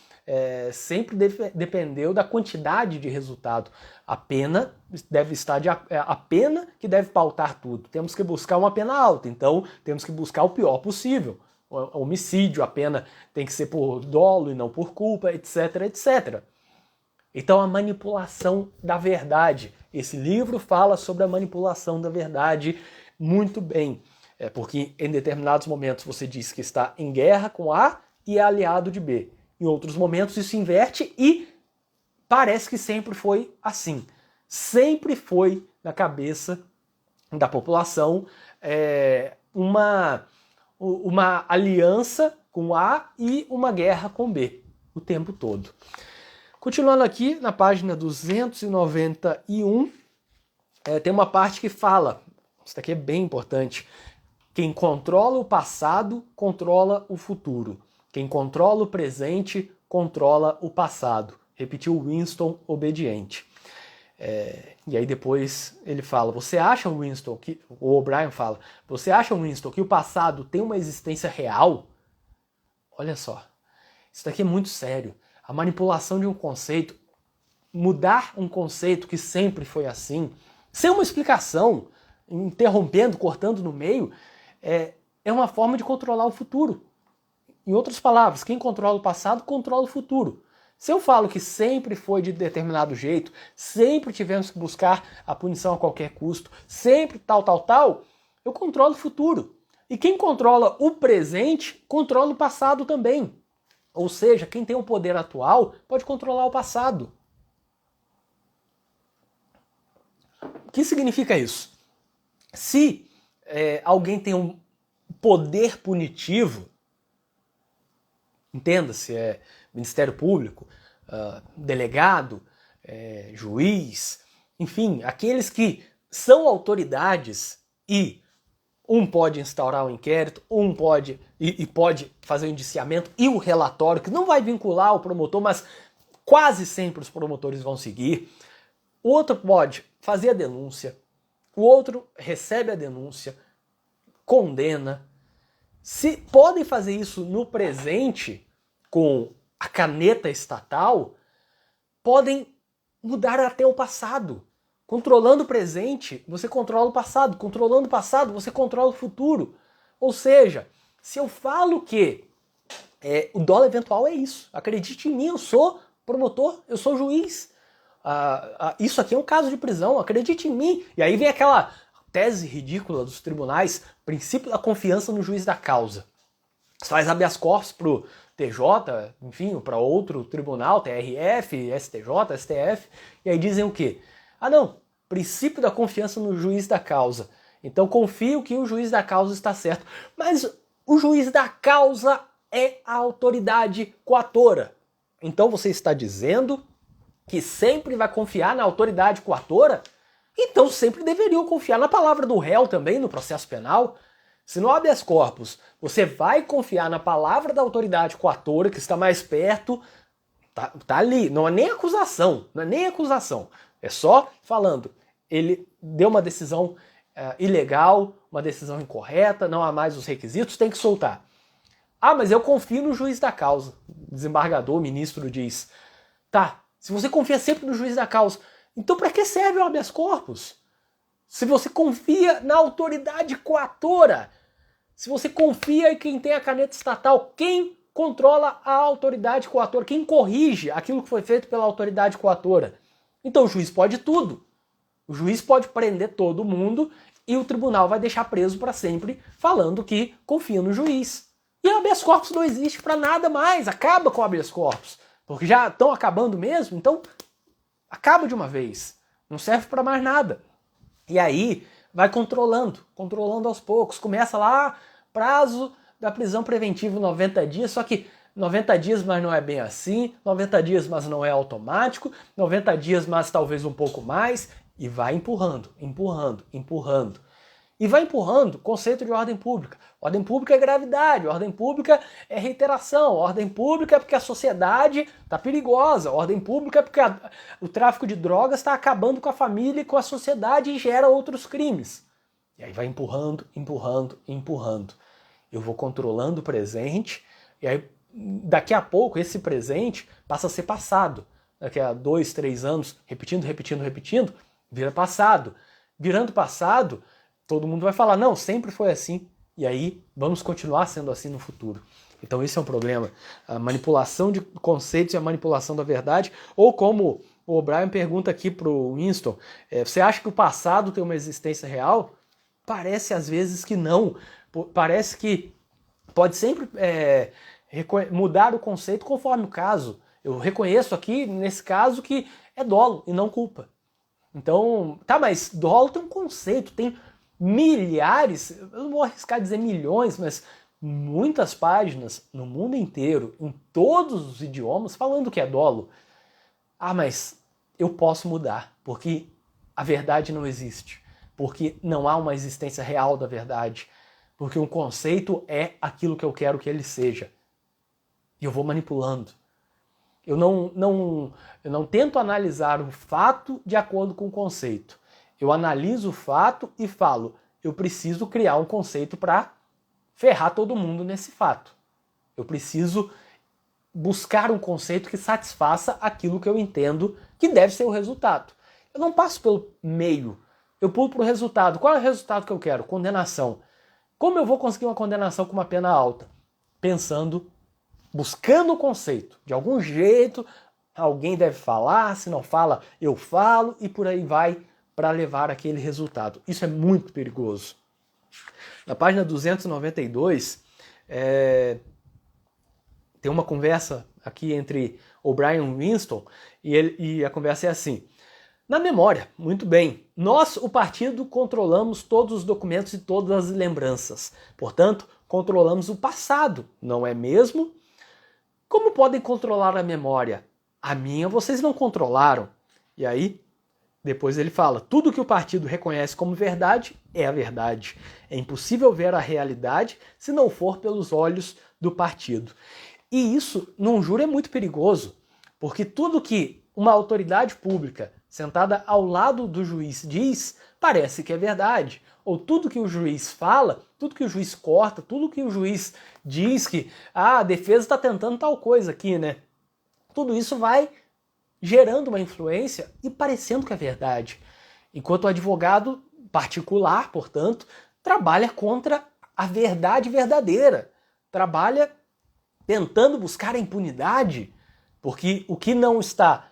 sempre dependeu da quantidade de resultado. A pena deve estar a pena que deve pautar tudo. Temos que buscar uma pena alta, então temos que buscar o pior possível. O homicídio, a pena tem que ser por dolo e não por culpa, etc, etc. Então a manipulação da verdade. Esse livro fala sobre a manipulação da verdade muito bem. Porque em determinados momentos você diz que está em guerra com A e é aliado de B. Em outros momentos isso inverte e parece que sempre foi assim. Sempre foi na cabeça da população uma aliança com A e uma guerra com B o tempo todo. Continuando aqui na página 291, tem uma parte que fala, isso daqui é bem importante, quem controla o passado, controla o futuro. Quem controla o presente, controla o passado. Repetiu Winston obediente. E aí depois ele fala, você acha, Winston, o O'Brien fala, você acha, Winston, que o passado tem uma existência real? Olha só, isso daqui é muito sério. A manipulação de um conceito, mudar um conceito que sempre foi assim, sem uma explicação, interrompendo, cortando no meio, é uma forma de controlar o futuro. Em outras palavras, quem controla o passado, controla o futuro. Se eu falo que sempre foi de determinado jeito, sempre tivemos que buscar a punição a qualquer custo, sempre tal, eu controlo o futuro. E quem controla o presente, controla o passado também. Ou seja, quem tem o poder atual pode controlar o passado. O que significa isso? Se alguém tem um poder punitivo, entenda-se, Ministério Público, delegado, juiz, enfim, aqueles que são autoridades e um pode instaurar um inquérito, um pode pode fazer o indiciamento e o relatório, que não vai vincular o promotor, mas quase sempre os promotores vão seguir. O outro pode fazer a denúncia, o outro recebe a denúncia, condena. Se podem fazer isso no presente, com a caneta estatal, podem mudar até o passado. Controlando o presente, você controla o passado. Controlando o passado, você controla o futuro. Ou seja, se eu falo que o dólar eventual é isso, acredite em mim, eu sou promotor, eu sou juiz. Isso aqui é um caso de prisão, acredite em mim. E aí vem aquela tese ridícula dos tribunais, princípio da confiança no juiz da causa. Você faz habeas corpus pro TJ, enfim, para outro tribunal, TRF, STJ, STF, e aí dizem o quê? Não, princípio da confiança no juiz da causa. Então confio que o juiz da causa está certo. Mas o juiz da causa é a autoridade coatora. Então você está dizendo que sempre vai confiar na autoridade coatora? Então sempre deveriam confiar na palavra do réu também no processo penal. Se no habeas corpus você vai confiar na palavra da autoridade coatora, que está mais perto, Tá ali, não é nem acusação, não é nem acusação. É só falando, ele deu uma decisão ilegal, uma decisão incorreta, não há mais os requisitos, tem que soltar. Ah, mas eu confio no juiz da causa. O desembargador, o ministro diz, tá, se você confia sempre no juiz da causa, então para que serve o habeas corpus? Se você confia na autoridade coatora, se você confia em quem tem a caneta estatal, quem controla a autoridade coatora, quem corrige aquilo que foi feito pela autoridade coatora? Então o juiz pode tudo. O juiz pode prender todo mundo e o tribunal vai deixar preso para sempre falando que confia no juiz. E o habeas corpus não existe para nada mais, acaba com o habeas corpus. Porque já estão acabando mesmo, então acaba de uma vez. Não serve para mais nada. E aí vai controlando aos poucos. Começa lá, prazo da prisão preventiva 90 dias, só que 90 dias, mas não é bem assim, 90 dias, mas não é automático, 90 dias, mas talvez um pouco mais, e vai empurrando. E vai empurrando o conceito de ordem pública. Ordem pública é gravidade, ordem pública é reiteração, ordem pública é porque a sociedade está perigosa, ordem pública é porque o tráfico de drogas está acabando com a família e com a sociedade e gera outros crimes. E aí vai empurrando. Eu vou controlando o presente, e aí daqui a pouco esse presente passa a ser passado. Daqui a 2, 3 anos, repetindo, vira passado. Virando passado, todo mundo vai falar, não, sempre foi assim. E aí vamos continuar sendo assim no futuro. Então esse é um problema. A manipulação de conceitos e a manipulação da verdade. Ou como o O'Brien pergunta aqui para o Winston, você acha que o passado tem uma existência real? Parece às vezes que não. Parece que pode sempre mudar o conceito conforme o caso. Eu reconheço aqui, nesse caso, que é dolo e não culpa. Então, tá, mas dolo tem um conceito, tem milhares, eu não vou arriscar dizer milhões, mas muitas páginas no mundo inteiro, em todos os idiomas, falando que é dolo. Ah, mas eu posso mudar, porque a verdade não existe, porque não há uma existência real da verdade, porque um conceito é aquilo que eu quero que ele seja. E eu vou manipulando. Eu não tento analisar o fato de acordo com o conceito. Eu analiso o fato e falo, eu preciso criar um conceito para ferrar todo mundo nesse fato. Eu preciso buscar um conceito que satisfaça aquilo que eu entendo que deve ser o resultado. Eu não passo pelo meio, eu pulo para o resultado. Qual é o resultado que eu quero? Condenação. Como eu vou conseguir uma condenação com uma pena alta? Buscando o conceito. De algum jeito, alguém deve falar, se não fala, eu falo, e por aí vai para levar aquele resultado. Isso é muito perigoso. Na página 292, tem uma conversa aqui entre O'Brien e Winston, e a conversa é assim. Na memória, muito bem, nós, o partido, controlamos todos os documentos e todas as lembranças. Portanto, controlamos o passado, não é mesmo? Como podem controlar a memória? A minha vocês não controlaram. E aí, depois ele fala, tudo que o partido reconhece como verdade é a verdade. É impossível ver a realidade se não for pelos olhos do partido. E isso, num júri, é muito perigoso, porque tudo que uma autoridade pública sentada ao lado do juiz diz, parece que é verdade. Ou tudo que o juiz fala, tudo que o juiz corta, tudo que o juiz diz que a defesa está tentando tal coisa aqui, né? Tudo isso vai gerando uma influência e parecendo que é verdade. Enquanto o advogado particular, portanto, trabalha contra a verdade verdadeira. Trabalha tentando buscar a impunidade, porque o que não está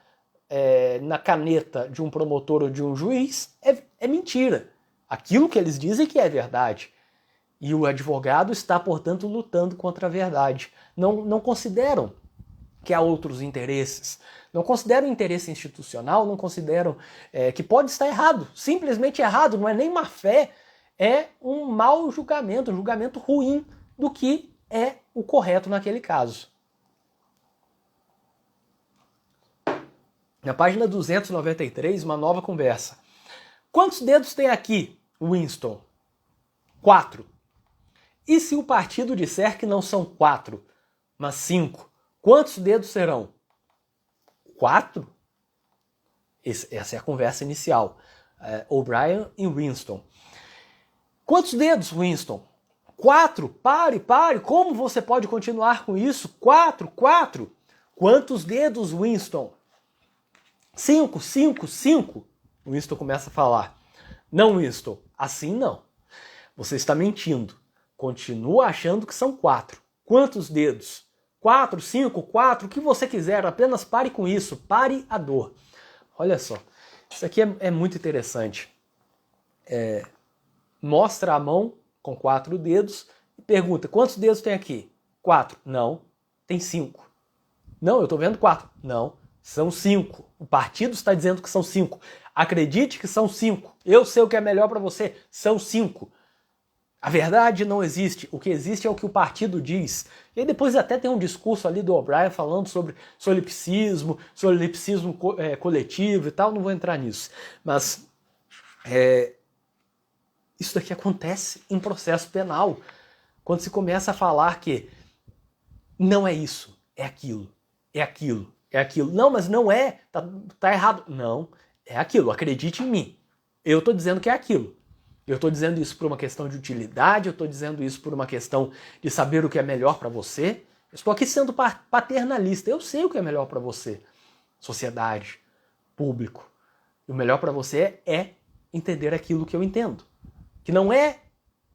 na caneta de um promotor ou de um juiz é mentira. Aquilo que eles dizem que é verdade. E o advogado está, portanto, lutando contra a verdade. Não consideram que há outros interesses. Não consideram interesse institucional, não consideram que pode estar errado. Simplesmente errado, não é nem má fé, é um mau julgamento, um julgamento ruim do que é o correto naquele caso. Na página 293, uma nova conversa. Quantos dedos tem aqui, Winston? 4. E se o partido disser que não são 4, mas 5, quantos dedos serão? 4? Essa é a conversa inicial. O'Brien e Winston. Quantos dedos, Winston? 4? Pare. Como você pode continuar com isso? 4. Quantos dedos, Winston? 5. Winston começa a falar. Não, Winston, assim não. Você está mentindo. Continua achando que são 4. Quantos dedos? 4, 5, 4, o que você quiser, apenas pare com isso. Pare a dor. Olha só, isso aqui é muito interessante. Mostra a mão com 4 dedos e pergunta, quantos dedos tem aqui? 4. Não, tem 5. Não, eu estou vendo 4. Não, são 5. O partido está dizendo que são 5. Acredite que são 5. Eu sei o que é melhor para você. São 5. A verdade não existe. O que existe é o que o partido diz. E aí depois até tem um discurso ali do O'Brien falando sobre solipsismo coletivo e tal. Não vou entrar nisso. Mas isso daqui acontece em processo penal. Quando se começa a falar que não é isso, é aquilo, é aquilo, é aquilo. Não, mas não é, tá errado. Não, é aquilo, acredite em mim. Eu estou dizendo que é aquilo. Eu estou dizendo isso por uma questão de utilidade, eu estou dizendo isso por uma questão de saber o que é melhor para você. Eu estou aqui sendo paternalista, eu sei o que é melhor para você. Sociedade, público. E o melhor para você é entender aquilo que eu entendo. Que não é,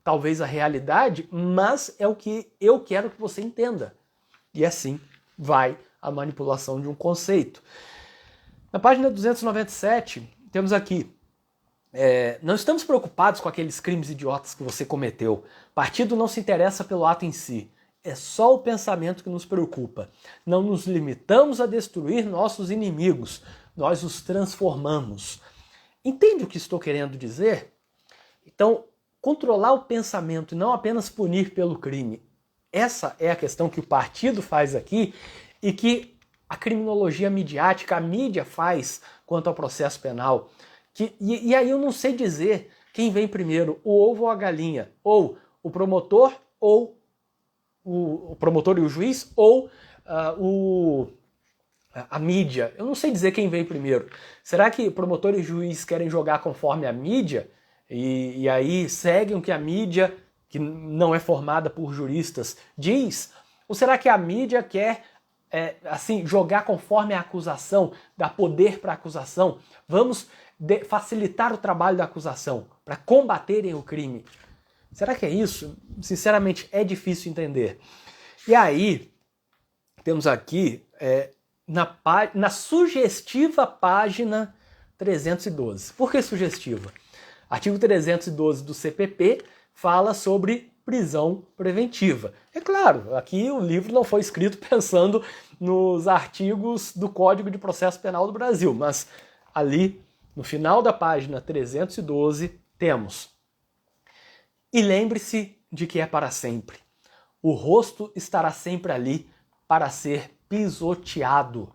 talvez, a realidade, mas é o que eu quero que você entenda. E assim vai a manipulação de um conceito. Na página 297, temos aqui: não estamos preocupados com aqueles crimes idiotas que você cometeu. O partido não se interessa pelo ato em si. É só o pensamento que nos preocupa. Não nos limitamos a destruir nossos inimigos. Nós os transformamos. Entende o que estou querendo dizer? Então, controlar o pensamento e não apenas punir pelo crime. Essa é a questão que o partido faz aqui e que a criminologia midiática, a mídia faz quanto ao processo penal. E aí eu não sei dizer quem vem primeiro, o ovo ou a galinha, ou o promotor e o juiz, ou a mídia. Eu não sei dizer quem vem primeiro. Será que promotor e juiz querem jogar conforme a mídia e aí seguem o que a mídia, que não é formada por juristas, diz? Ou será que a mídia quer jogar conforme a acusação, dar poder para a acusação? Vamos facilitar o trabalho da acusação, para combaterem o crime. Será que é isso? Sinceramente, é difícil entender. E aí, temos aqui, na sugestiva página 312. Por que sugestiva? Artigo 312 do CPP fala sobre prisão preventiva. É claro, aqui o livro não foi escrito pensando nos artigos do Código de Processo Penal do Brasil, mas ali, no final da página 312, temos: e lembre-se de que é para sempre. O rosto estará sempre ali para ser pisoteado.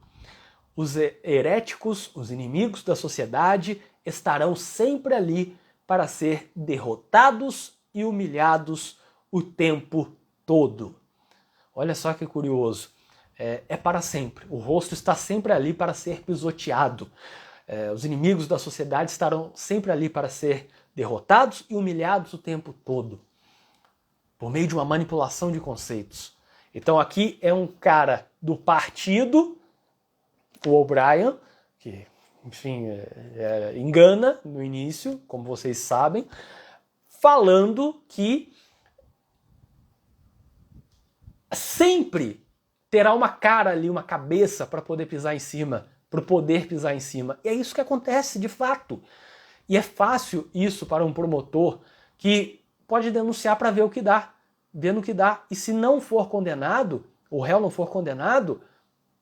Os heréticos, os inimigos da sociedade, estarão sempre ali para ser derrotados e humilhados o tempo todo. Olha só que curioso. É para sempre. O rosto está sempre ali para ser pisoteado. Os inimigos da sociedade estarão sempre ali para ser derrotados e humilhados o tempo todo, por meio de uma manipulação de conceitos. Então aqui é um cara do partido, o O'Brien, que, enfim, engana no início, como vocês sabem, falando que sempre terá uma cara ali, uma cabeça para poder pisar em cima, para o poder pisar em cima. E é isso que acontece de fato. E é fácil isso para um promotor que pode denunciar para ver o que dá, ver no que dá. E se não for condenado, o réu não for condenado,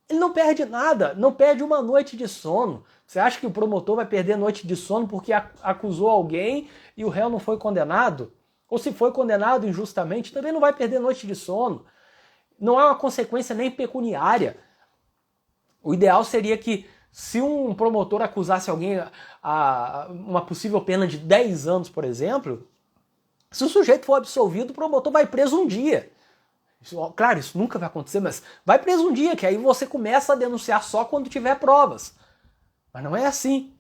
ele não perde nada, não perde uma noite de sono. Você acha que o promotor vai perder noite de sono porque acusou alguém e o réu não foi condenado? Ou se foi condenado injustamente, também não vai perder noite de sono. Não há uma consequência nem pecuniária. O ideal seria que, se um promotor acusasse alguém a uma possível pena de 10 anos, por exemplo, se o sujeito for absolvido, o promotor vai preso um dia. Claro, isso nunca vai acontecer, mas vai preso um dia, que aí você começa a denunciar só quando tiver provas. Mas não é assim.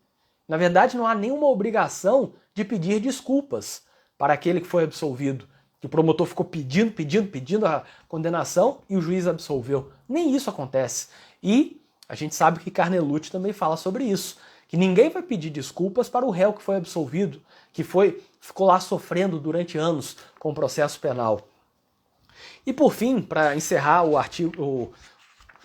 Na verdade, não há nenhuma obrigação de pedir desculpas para aquele que foi absolvido. Que o promotor ficou pedindo a condenação e o juiz absolveu. Nem isso acontece. E a gente sabe que Carnelucci também fala sobre isso. Que ninguém vai pedir desculpas para o réu que foi absolvido, que ficou lá sofrendo durante anos com o processo penal. E por fim, para encerrar o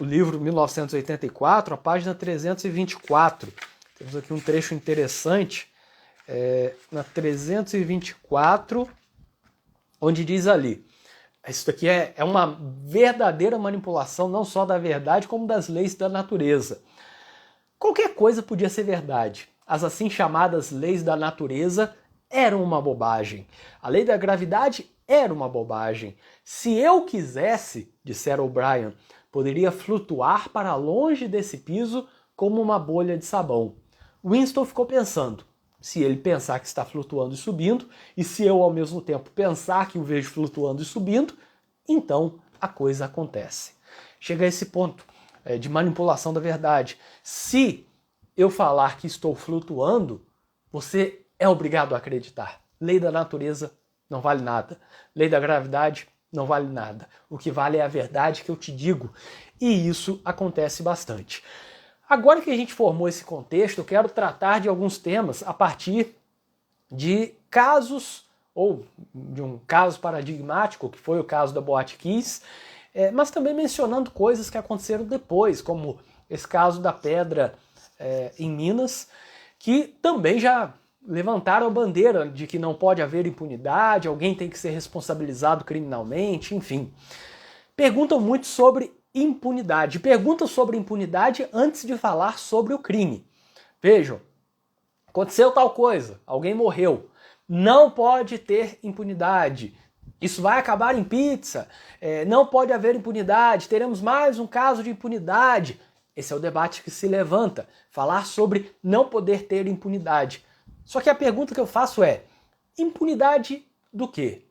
livro 1984, a página 324, temos aqui um trecho interessante, na 324, onde diz ali, isso aqui é uma verdadeira manipulação não só da verdade, como das leis da natureza. Qualquer coisa podia ser verdade. As assim chamadas leis da natureza eram uma bobagem. A lei da gravidade era uma bobagem. Se eu quisesse, dissera O'Brien, poderia flutuar para longe desse piso como uma bolha de sabão. Winston ficou pensando. Se ele pensar que está flutuando e subindo, e se eu ao mesmo tempo pensar que o vejo flutuando e subindo, então a coisa acontece. Chega a esse ponto de manipulação da verdade. Se eu falar que estou flutuando, você é obrigado a acreditar. Lei da natureza não vale nada. Lei da gravidade não vale nada. O que vale é a verdade que eu te digo. E isso acontece bastante. Agora que a gente formou esse contexto, eu quero tratar de alguns temas a partir de casos, ou de um caso paradigmático, que foi o caso da Boate Kiss, mas também mencionando coisas que aconteceram depois, como esse caso da pedra em Minas, que também já levantaram a bandeira de que não pode haver impunidade, alguém tem que ser responsabilizado criminalmente, enfim. Perguntam muito sobre impunidade. Perguntam sobre impunidade antes de falar sobre o crime. Vejam, aconteceu tal coisa, alguém morreu, não pode ter impunidade. Isso vai acabar em pizza, não pode haver impunidade, teremos mais um caso de impunidade. Esse é o debate que se levanta, falar sobre não poder ter impunidade. Só que a pergunta que eu faço é, impunidade do quê?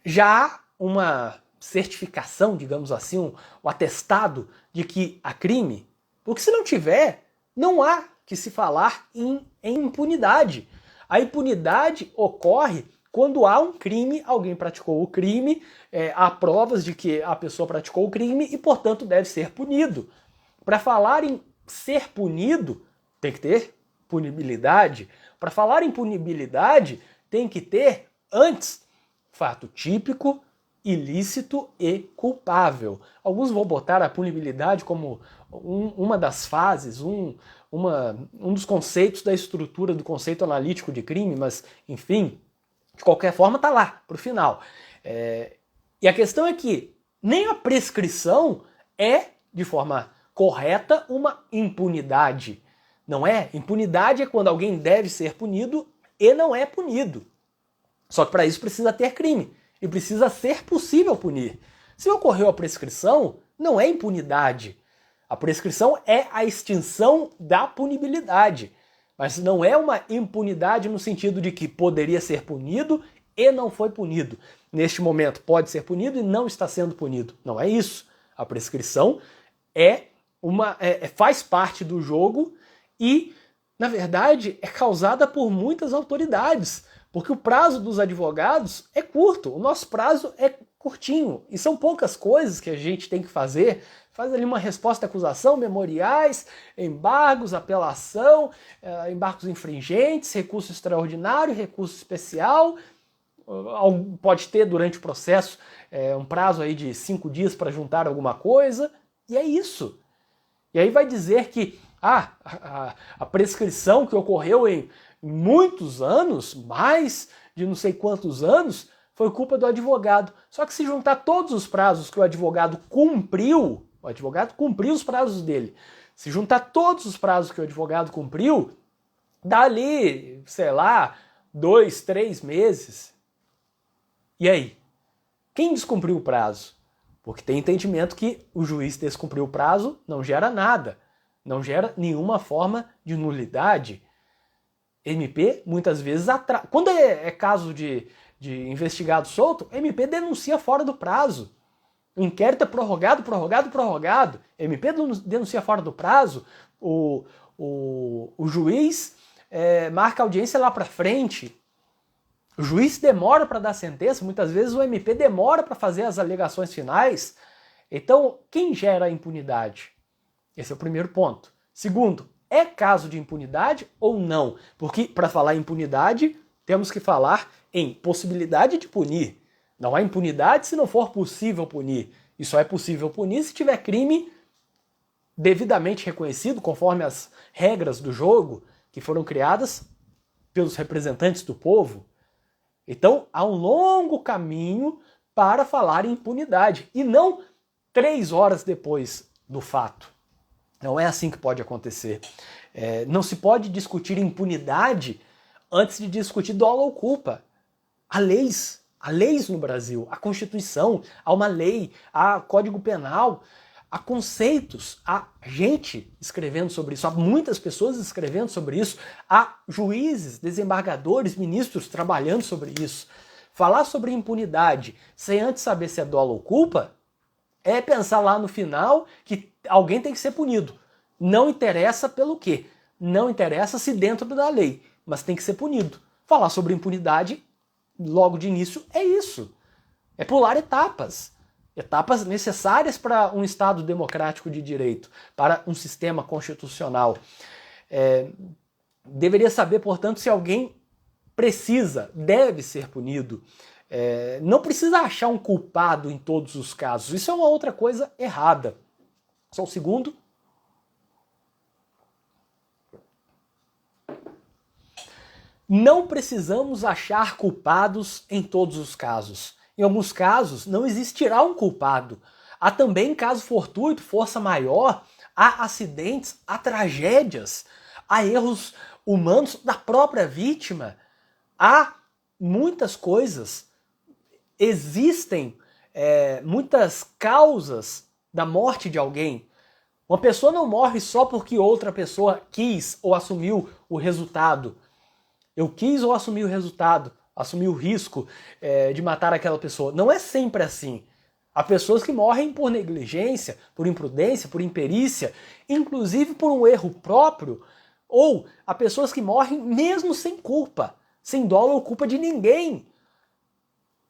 Já há uma certificação, digamos assim, um atestado de que há crime? Porque se não tiver, não há que se falar em impunidade. A impunidade ocorre quando há um crime, alguém praticou o crime, há provas de que a pessoa praticou o crime e, portanto, deve ser punido. Para falar em ser punido, tem que ter punibilidade. Para falar em punibilidade, tem que ter, antes, fato típico, ilícito e culpável. Alguns vão botar a punibilidade como uma das fases, um dos conceitos da estrutura do conceito analítico de crime, mas, enfim, de qualquer forma está lá, para o final. E a questão é que nem a prescrição é, de forma correta, uma impunidade. Não é? Impunidade é quando alguém deve ser punido e não é punido. Só que para isso precisa ter crime. E precisa ser possível punir. Se ocorreu a prescrição, não é impunidade. A prescrição é a extinção da punibilidade. Mas não é uma impunidade no sentido de que poderia ser punido e não foi punido. Neste momento pode ser punido e não está sendo punido. Não é isso. A prescrição faz parte do jogo e, na verdade, é causada por muitas autoridades. Porque o prazo dos advogados é curto, o nosso prazo é curtinho. E são poucas coisas que a gente tem que fazer. Faz ali uma resposta à acusação, memoriais, embargos, apelação, embargos infringentes, recurso extraordinário, recurso especial. Pode ter durante o processo um prazo aí de 5 dias para juntar alguma coisa. E é isso. E aí vai dizer que a prescrição que ocorreu em muitos anos, mais de não sei quantos anos, foi culpa do advogado. Só que se juntar todos os prazos que o advogado cumpriu os prazos dele, se juntar todos os prazos que o advogado cumpriu, dá ali, sei lá, 2, 3 meses. E aí? Quem descumpriu o prazo? Porque tem entendimento que o juiz descumpriu o prazo não gera nada, não gera nenhuma forma de nulidade. MP, muitas vezes, quando é caso de investigado solto, MP denuncia fora do prazo. O inquérito é prorrogado, prorrogado, prorrogado. MP denuncia fora do prazo, o juiz marca audiência lá para frente. O juiz demora para dar sentença, muitas vezes o MP demora para fazer as alegações finais. Então, quem gera a impunidade? Esse é o primeiro ponto. Segundo, é caso de impunidade ou não? Porque para falar em impunidade, temos que falar em possibilidade de punir. Não há impunidade se não for possível punir. E só é possível punir se tiver crime devidamente reconhecido, conforme as regras do jogo que foram criadas pelos representantes do povo. Então, há um longo caminho para falar em impunidade. E não 3 horas depois do fato. Não é assim que pode acontecer. Não se pode discutir impunidade antes de discutir dolo ou culpa. Há leis no Brasil, há Constituição, há uma lei, há Código Penal, há conceitos, há gente escrevendo sobre isso, há muitas pessoas escrevendo sobre isso, há juízes, desembargadores, ministros trabalhando sobre isso. Falar sobre impunidade sem antes saber se é dolo ou culpa é pensar lá no final que alguém tem que ser punido. Não interessa pelo quê? Não interessa se dentro da lei, mas tem que ser punido. Falar sobre impunidade logo de início é isso. É pular etapas. Etapas necessárias para um Estado democrático de direito, para um sistema constitucional. Deveria saber, portanto, se alguém deve ser punido. Não precisa achar um culpado em todos os casos. Isso é uma outra coisa errada. Só o segundo. Não precisamos achar culpados em todos os casos. Em alguns casos, não existirá um culpado. Há também caso fortuito, força maior, há acidentes, há tragédias, há erros humanos da própria vítima. Há muitas coisas, existem muitas causas da morte de alguém. Uma pessoa não morre só porque outra pessoa quis ou assumiu o resultado. Eu quis ou assumi o resultado, assumi o risco de matar aquela pessoa. Não é sempre assim. Há pessoas que morrem por negligência, por imprudência, por imperícia, inclusive por um erro próprio, ou há pessoas que morrem mesmo sem culpa, sem dolo ou culpa de ninguém.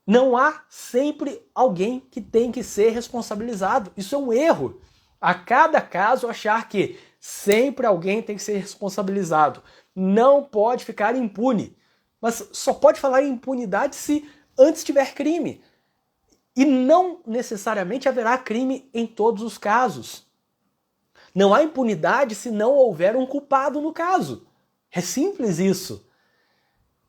Não há sempre alguém que tem que ser responsabilizado. Isso é um erro. A cada caso achar que sempre alguém tem que ser responsabilizado. Não pode ficar impune. Mas só pode falar em impunidade se antes tiver crime. E não necessariamente haverá crime em todos os casos. Não há impunidade se não houver um culpado no caso. É simples isso.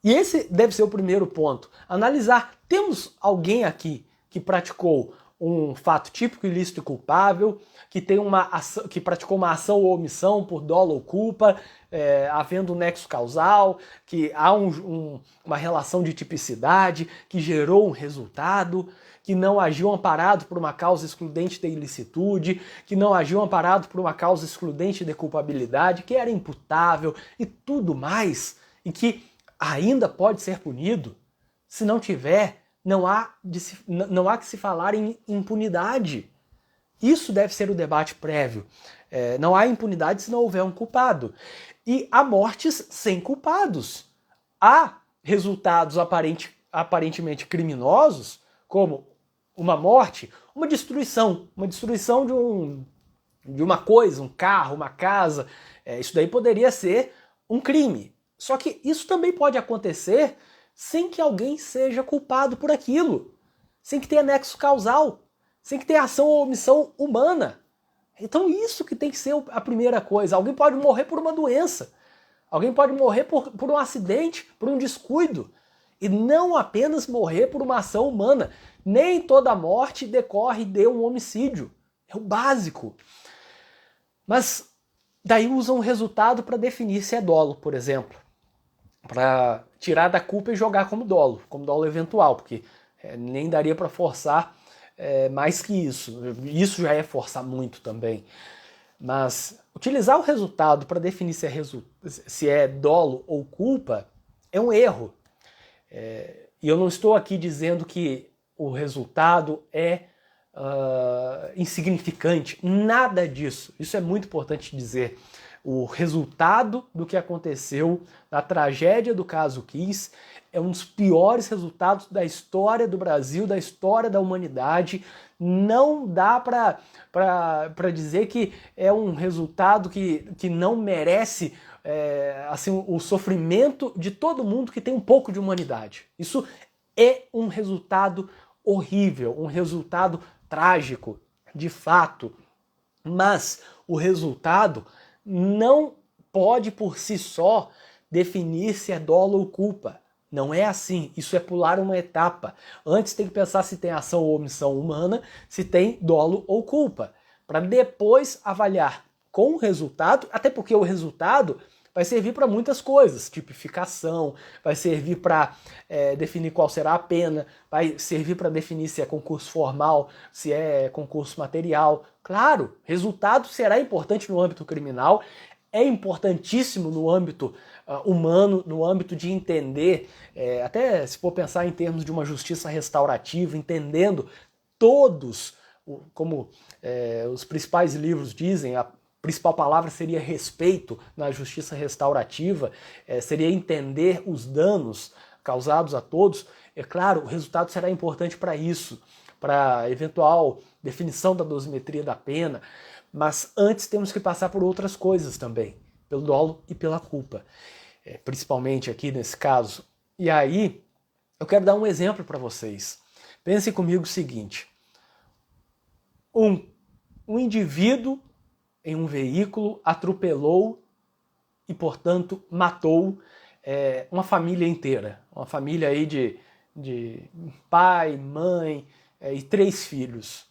E esse deve ser o primeiro ponto. Analisar, temos alguém aqui que praticou um fato típico, ilícito e culpável, que praticou uma ação ou omissão por dolo ou culpa, havendo um nexo causal, que há uma relação de tipicidade, que gerou um resultado, que não agiu amparado por uma causa excludente de ilicitude, que não agiu amparado por uma causa excludente de culpabilidade, que era imputável e tudo mais, e que ainda pode ser punido. Se não tiver, não há que se falar em impunidade. Isso deve ser o debate prévio. Não há impunidade se não houver um culpado. E há mortes sem culpados. Há resultados aparentemente criminosos, como uma morte, uma destruição de uma coisa, um carro, uma casa. Isso daí poderia ser um crime. Só que isso também pode acontecer sem que alguém seja culpado por aquilo, sem que tenha nexo causal, sem que tenha ação ou omissão humana. Então isso que tem que ser a primeira coisa. Alguém pode morrer por uma doença, alguém pode morrer por um acidente, por um descuido, e não apenas morrer por uma ação humana. Nem toda morte decorre de um homicídio. É o básico. Mas daí usam o resultado para definir se é dolo, por exemplo. Para tirar da culpa e jogar como dolo eventual, porque nem daria para forçar mais que isso. Isso já é forçar muito também. Mas utilizar o resultado para definir se é dolo ou culpa é um erro. E eu não estou aqui dizendo que o resultado é insignificante, nada disso. Isso é muito importante dizer. O resultado do que aconteceu na tragédia do caso Kiss é um dos piores resultados da história do Brasil, da história da humanidade. Não dá para dizer que é um resultado que não merece assim, o sofrimento de todo mundo que tem um pouco de humanidade. Isso é um resultado horrível, um resultado trágico, de fato. Mas o resultado não pode por si só definir se é dolo ou culpa. Não é assim, isso é pular uma etapa. Antes tem que pensar se tem ação ou omissão humana, se tem dolo ou culpa, para depois avaliar com o resultado, até porque o resultado vai servir para muitas coisas, tipificação, vai servir para definir qual será a pena, vai servir para definir se é concurso formal, se é concurso material. Claro, resultado será importante no âmbito criminal, é importantíssimo no âmbito humano, no âmbito de entender, até se for pensar em termos de uma justiça restaurativa, entendendo todos, como os principais livros dizem, a principal palavra seria respeito na justiça restaurativa, seria entender os danos causados a todos. É claro, o resultado será importante para isso, para eventual definição da dosimetria da pena, mas antes temos que passar por outras coisas também, pelo dolo e pela culpa, principalmente aqui nesse caso. E aí, eu quero dar um exemplo para vocês. Pensem comigo o seguinte: um indivíduo em um veículo atropelou e, portanto, matou uma família inteira. Uma família aí de pai, mãe e 3 filhos.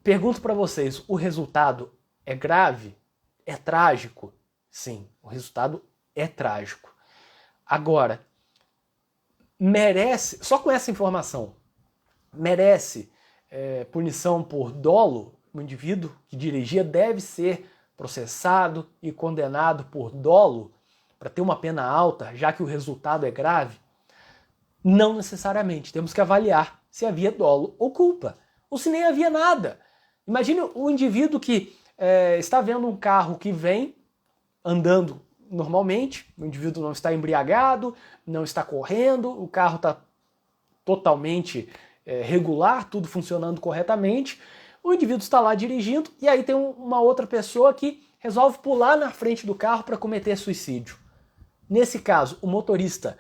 Pergunto para vocês, o resultado é grave? É trágico? Sim, o resultado é trágico. Agora, merece, só com essa informação, merece punição por dolo? O indivíduo que dirigia deve ser processado e condenado por dolo para ter uma pena alta, já que o resultado é grave? Não necessariamente. Temos que avaliar se havia dolo ou culpa, ou se nem havia nada. Imagine o indivíduo que está vendo um carro que vem andando normalmente, o indivíduo não está embriagado, não está correndo, o carro está totalmente regular, tudo funcionando corretamente. O indivíduo está lá dirigindo e aí tem uma outra pessoa que resolve pular na frente do carro para cometer suicídio. Nesse caso, o motorista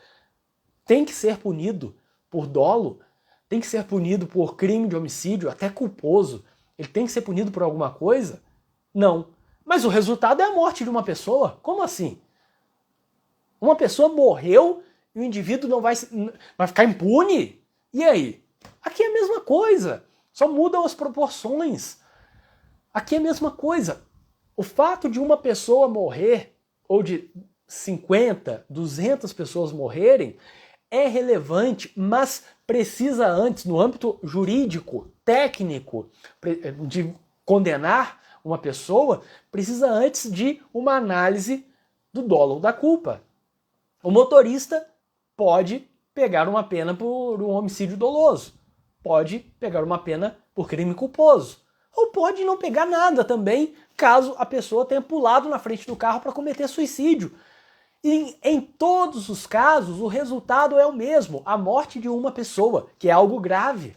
tem que ser punido por dolo, tem que ser punido por crime de homicídio, até culposo. Ele tem que ser punido por alguma coisa? Não. Mas o resultado é a morte de uma pessoa? Como assim? Uma pessoa morreu e o indivíduo não vai ficar impune? E aí? Aqui é a mesma coisa. Só mudam as proporções. Aqui é a mesma coisa. O fato de uma pessoa morrer, ou de 50, 200 pessoas morrerem, é relevante, mas precisa antes, no âmbito jurídico, técnico, de condenar uma pessoa, precisa antes de uma análise do dolo ou da culpa. O motorista pode pegar uma pena por um homicídio doloso, pode pegar uma pena por crime culposo, ou pode não pegar nada também, caso a pessoa tenha pulado na frente do carro para cometer suicídio. E em todos os casos, o resultado é o mesmo, a morte de uma pessoa, que é algo grave.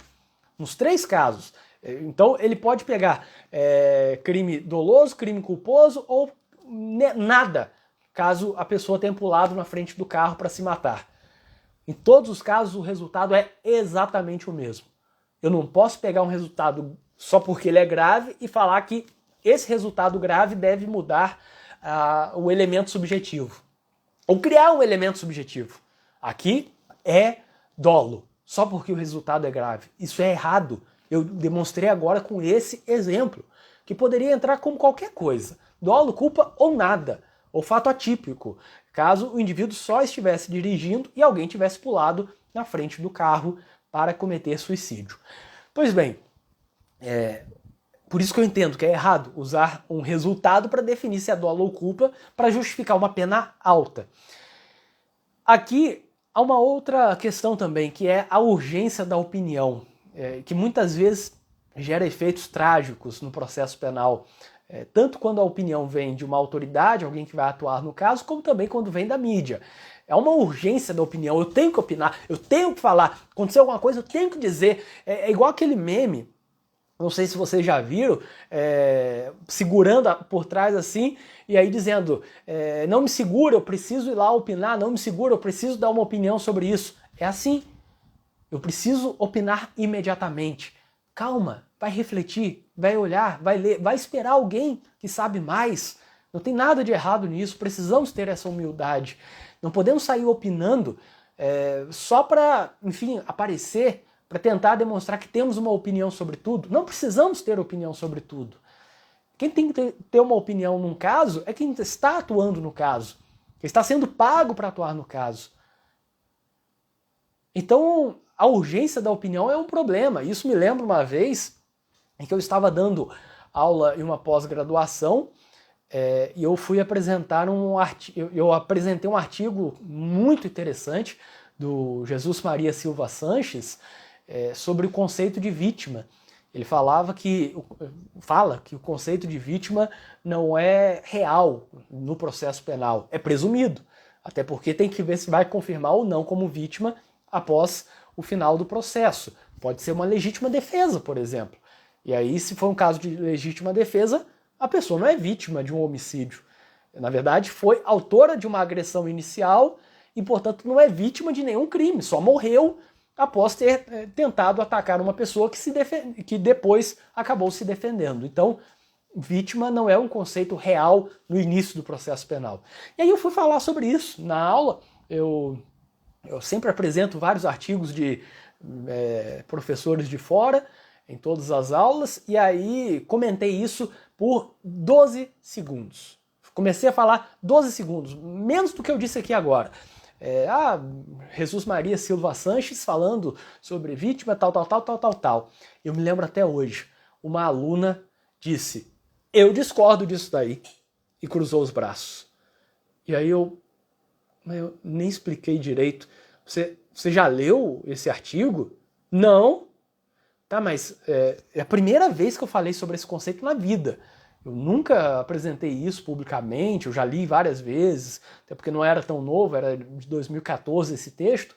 Nos 3 casos. Então ele pode pegar crime doloso, crime culposo ou nada, caso a pessoa tenha pulado na frente do carro para se matar. Em todos os casos, o resultado é exatamente o mesmo. Eu não posso pegar um resultado só porque ele é grave e falar que esse resultado grave deve mudar o elemento subjetivo. Ou criar um elemento subjetivo. Aqui é dolo, só porque o resultado é grave. Isso é errado. Eu demonstrei agora com esse exemplo, que poderia entrar como qualquer coisa. Dolo, culpa ou nada. Ou fato atípico, caso o indivíduo só estivesse dirigindo e alguém tivesse pulado na frente do carro para cometer suicídio. Pois bem, por isso que eu entendo que é errado usar um resultado para definir se é dolo ou culpa para justificar uma pena alta. Aqui há uma outra questão também, que é a urgência da opinião, que muitas vezes gera efeitos trágicos no processo penal, tanto quando a opinião vem de uma autoridade, alguém que vai atuar no caso, como também quando vem da mídia. É uma urgência da opinião, eu tenho que opinar, eu tenho que falar, aconteceu alguma coisa, eu tenho que dizer. É igual aquele meme, não sei se vocês já viram, segurando por trás assim, e aí dizendo, não me segura, eu preciso ir lá opinar, não me segura, eu preciso dar uma opinião sobre isso. É assim, eu preciso opinar imediatamente. Calma, vai refletir, vai olhar, vai ler, vai esperar alguém que sabe mais. Não tem nada de errado nisso, precisamos ter essa humildade. Não podemos sair opinando só para, enfim, aparecer, para tentar demonstrar que temos uma opinião sobre tudo. Não precisamos ter opinião sobre tudo. Quem tem que ter uma opinião num caso é quem está atuando no caso, quem está sendo pago para atuar no caso. Então, a urgência da opinião é um problema. Isso me lembra uma vez em que eu estava dando aula em uma pós-graduação e eu fui apresentar eu apresentei um artigo muito interessante do Jesus Maria Silva Sanches sobre o conceito de vítima. Ele fala que o conceito de vítima não é real no processo penal, é presumido. Até porque tem que ver se vai confirmar ou não como vítima após o final do processo. Pode ser uma legítima defesa, por exemplo. E aí, se for um caso de legítima defesa, a pessoa não é vítima de um homicídio. Na verdade, foi autora de uma agressão inicial e, portanto, não é vítima de nenhum crime, só morreu após ter tentado atacar uma pessoa que depois acabou se defendendo. Então, vítima não é um conceito real no início do processo penal. E aí eu fui falar sobre isso na aula. Eu sempre apresento vários artigos de professores de fora em todas as aulas, e aí comentei isso por 12 segundos. Comecei a falar 12 segundos, menos do que eu disse aqui agora. Jesus Maria Silva Sanches falando sobre vítima, tal. Eu me lembro até hoje, uma aluna disse, eu discordo disso daí, e cruzou os braços. E aí eu nem expliquei direito. Você já leu esse artigo? Não? Tá, mas é a primeira vez que eu falei sobre esse conceito na vida. Eu nunca apresentei isso publicamente, eu já li várias vezes, até porque não era tão novo, era de 2014 esse texto.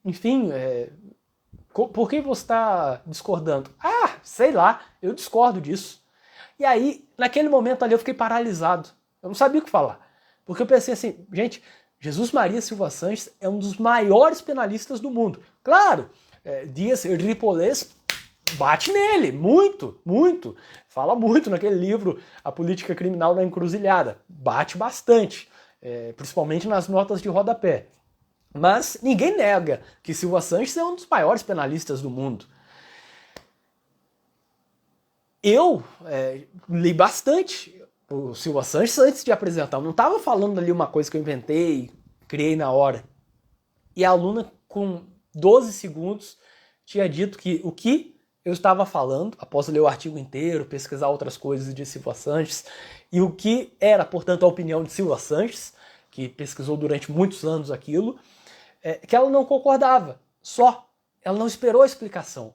Enfim, por que você está discordando? Sei lá, eu discordo disso. E aí, naquele momento ali, eu fiquei paralisado. Eu não sabia o que falar. Porque eu pensei assim, gente, Jesus Maria Silva Sanches é um dos maiores penalistas do mundo. Claro, Dias Ripolés bate nele, muito. Fala muito naquele livro, A Política Criminal na Encruzilhada. Bate bastante, principalmente nas notas de rodapé. Mas ninguém nega que Silva Sanches é um dos maiores penalistas do mundo. Eu li bastante o Silva Sanches antes de apresentar. Eu não estava falando ali uma coisa que eu inventei, criei na hora. E a aluna, com 12 segundos, tinha dito que o que eu estava falando, após ler o artigo inteiro, pesquisar outras coisas de Silva Sanches, e o que era, portanto, a opinião de Silva Sanches, que pesquisou durante muitos anos aquilo, que ela não concordava, só. Ela não esperou a explicação.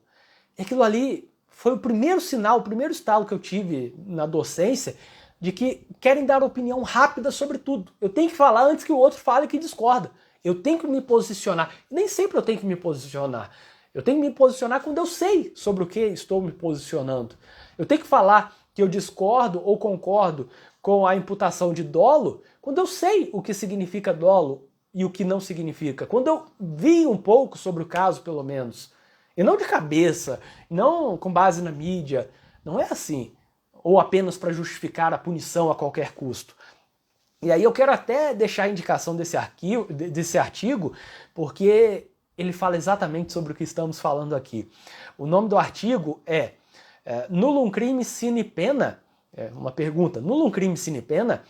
E aquilo ali foi o primeiro sinal, o primeiro estalo que eu tive na docência de que querem dar opinião rápida sobre tudo. Eu tenho que falar antes que o outro fale que discorda. Eu tenho que me posicionar. Nem sempre eu tenho que me posicionar. Eu tenho que me posicionar quando eu sei sobre o que estou me posicionando. Eu tenho que falar que eu discordo ou concordo com a imputação de dolo quando eu sei o que significa dolo e o que não significa. Quando eu vi um pouco sobre o caso, pelo menos. E não de cabeça, não com base na mídia. Não é assim. Ou apenas para justificar a punição a qualquer custo. E aí eu quero até deixar a indicação desse artigo, porque ele fala exatamente sobre o que estamos falando aqui. O nome do artigo é Nullum crime sine pena, uma pergunta, Nullum crime sine pena,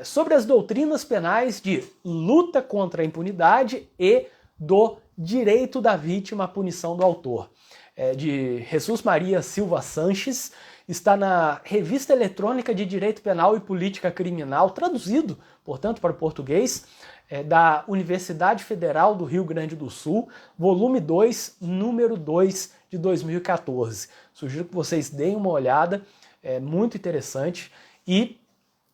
sobre as doutrinas penais de luta contra a impunidade e do direito da vítima à punição do autor. De Jesus Maria Silva Sanches, está na Revista Eletrônica de Direito Penal e Política Criminal, traduzido, portanto, para o português, da Universidade Federal do Rio Grande do Sul, volume 2, número 2, de 2014. Sugiro que vocês deem uma olhada, é muito interessante. E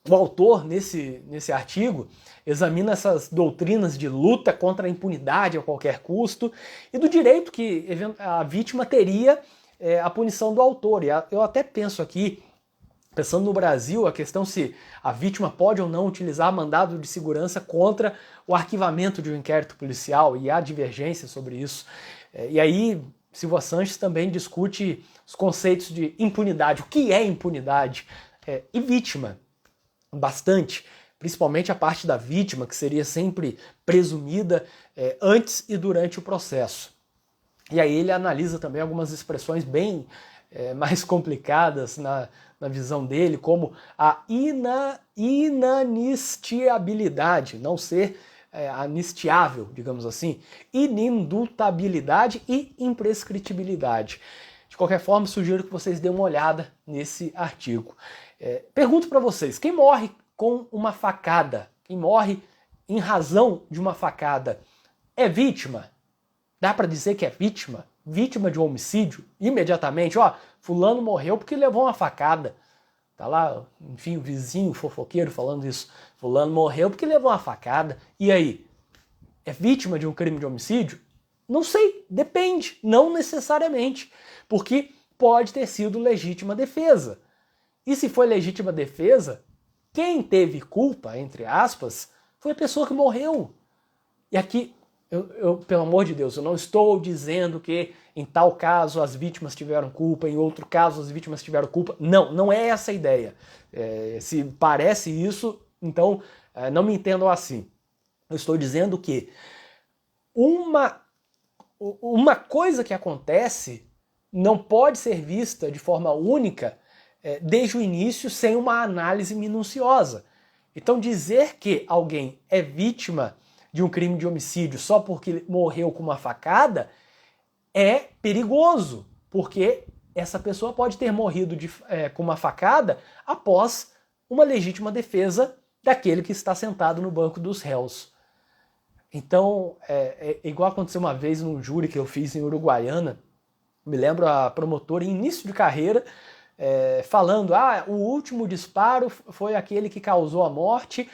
o autor, nesse artigo, examina essas doutrinas de luta contra a impunidade a qualquer custo e do direito que a vítima teria a punição do autor. E eu até penso aqui, pensando no Brasil, a questão se a vítima pode ou não utilizar mandado de segurança contra o arquivamento de um inquérito policial, e há divergência sobre isso. E aí, Silva Sanches também discute os conceitos de impunidade, o que é impunidade, e vítima, bastante, principalmente a parte da vítima, que seria sempre presumida antes e durante o processo. E aí ele analisa também algumas expressões bem mais complicadas na visão dele, como a inanistiabilidade, não ser anistiável, digamos assim, inindutabilidade e imprescritibilidade. De qualquer forma, sugiro que vocês dêem uma olhada nesse artigo. Pergunto para vocês, quem morre com uma facada, quem morre em razão de uma facada, é vítima? Dá para dizer que é vítima? Vítima de um homicídio? Imediatamente, fulano morreu porque levou uma facada. Tá lá, enfim, o vizinho fofoqueiro falando isso. Fulano morreu porque levou uma facada. E aí? É vítima de um crime de homicídio? Não sei, depende, não necessariamente. Porque pode ter sido legítima defesa. E se foi legítima defesa, quem teve culpa, entre aspas, foi a pessoa que morreu. E aqui, pelo amor de Deus, eu não estou dizendo que em tal caso as vítimas tiveram culpa, em outro caso as vítimas tiveram culpa. Não, não é essa a ideia. Se parece isso, então não me entendam assim. Eu estou dizendo que uma coisa que acontece não pode ser vista de forma única desde o início sem uma análise minuciosa. Então dizer que alguém é vítima de um crime de homicídio só porque morreu com uma facada é perigoso, porque essa pessoa pode ter morrido com uma facada após uma legítima defesa daquele que está sentado no banco dos réus. Então, igual aconteceu uma vez num júri que eu fiz em Uruguaiana, me lembro a promotora em início de carreira falando, o último disparo foi aquele que causou a morte,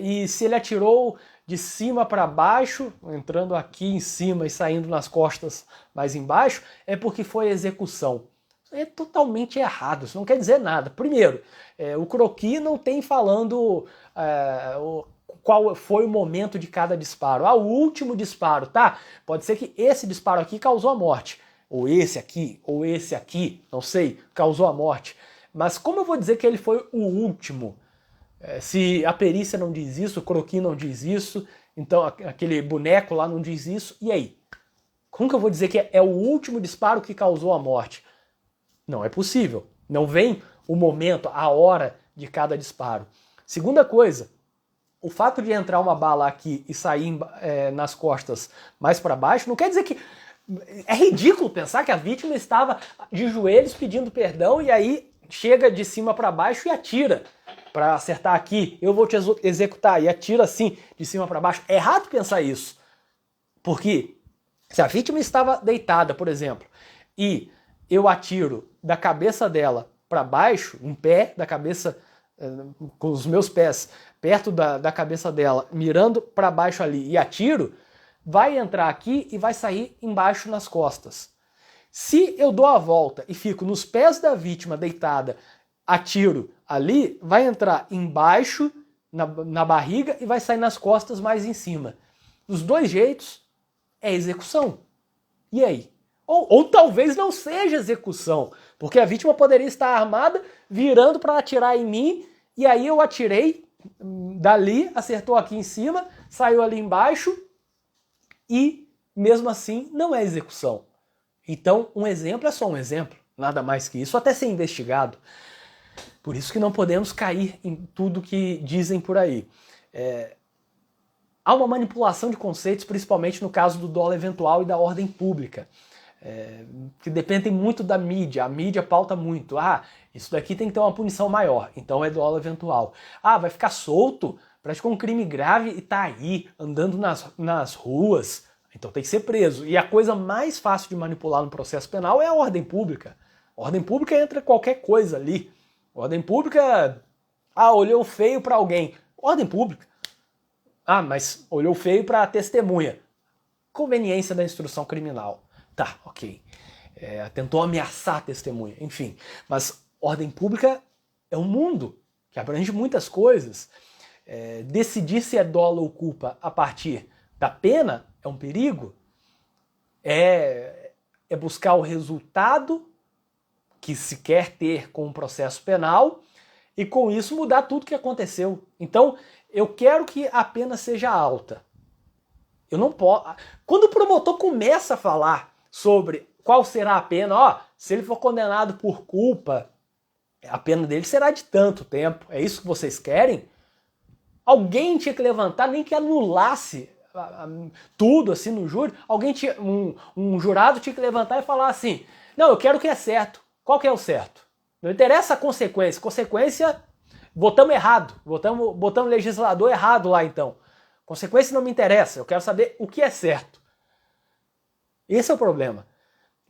e se ele atirou de cima para baixo, entrando aqui em cima e saindo nas costas mais embaixo, é porque foi execução. Isso é totalmente errado, isso não quer dizer nada. Primeiro, o croquis não tem falando qual foi o momento de cada disparo. O último disparo, tá? Pode ser que esse disparo aqui causou a morte, ou esse aqui, não sei, causou a morte. Mas como eu vou dizer que ele foi o último? Se a perícia não diz isso, o croquis não diz isso, então aquele boneco lá não diz isso, e aí? Como que eu vou dizer que é o último disparo que causou a morte? Não é possível. Não vem o momento, a hora de cada disparo. Segunda coisa, o fato de entrar uma bala aqui e sair nas costas mais para baixo, não quer dizer que... É ridículo pensar que a vítima estava de joelhos pedindo perdão e aí chega de cima para baixo e atira para acertar aqui, eu vou te executar, e atira assim, de cima para baixo. É errado pensar isso. Porque se a vítima estava deitada, por exemplo, e eu atiro da cabeça dela para baixo, um pé da cabeça, com os meus pés perto da cabeça dela, mirando para baixo ali e atiro, vai entrar aqui e vai sair embaixo nas costas. Se eu dou a volta e fico nos pés da vítima deitada, atiro ali, vai entrar embaixo, na barriga, e vai sair nas costas mais em cima. Dos dois jeitos, é execução. E aí? Ou talvez não seja execução, porque a vítima poderia estar armada, virando para atirar em mim, e aí eu atirei dali, acertou aqui em cima, saiu ali embaixo, e mesmo assim não é execução. Então um exemplo é só um exemplo, nada mais que isso, até ser investigado. Por isso que não podemos cair em tudo que dizem por aí. Há uma manipulação de conceitos, principalmente no caso do dolo eventual e da ordem pública, que dependem muito da mídia. A mídia pauta muito. Isso daqui tem que ter uma punição maior, então é dolo eventual. Vai ficar solto, praticou um crime grave e tá aí, andando nas ruas. Então tem que ser preso. E a coisa mais fácil de manipular no processo penal é a ordem pública. A ordem pública entra qualquer coisa ali. A ordem pública, olhou feio para alguém. Ordem pública. Mas olhou feio para a testemunha. Conveniência da instrução criminal. Tá, ok. Tentou ameaçar a testemunha, enfim. Mas ordem pública é um mundo que abrange muitas coisas. Decidir se é dolo ou culpa a partir da pena é um perigo. É buscar o resultado que se quer ter com um processo penal e com isso mudar tudo que aconteceu. Então, eu quero que a pena seja alta. Eu não posso. Quando o promotor começa a falar sobre qual será a pena, se ele for condenado por culpa, a pena dele será de tanto tempo. É isso que vocês querem? Alguém tinha que levantar, nem que anulasse tudo assim no júri. Um jurado tinha que levantar e falar assim: não, eu quero o que é certo. Qual que é o certo? Não interessa a consequência. Consequência, votamos errado. Botamos o legislador errado lá então. Consequência não me interessa. Eu quero saber o que é certo. Esse é o problema.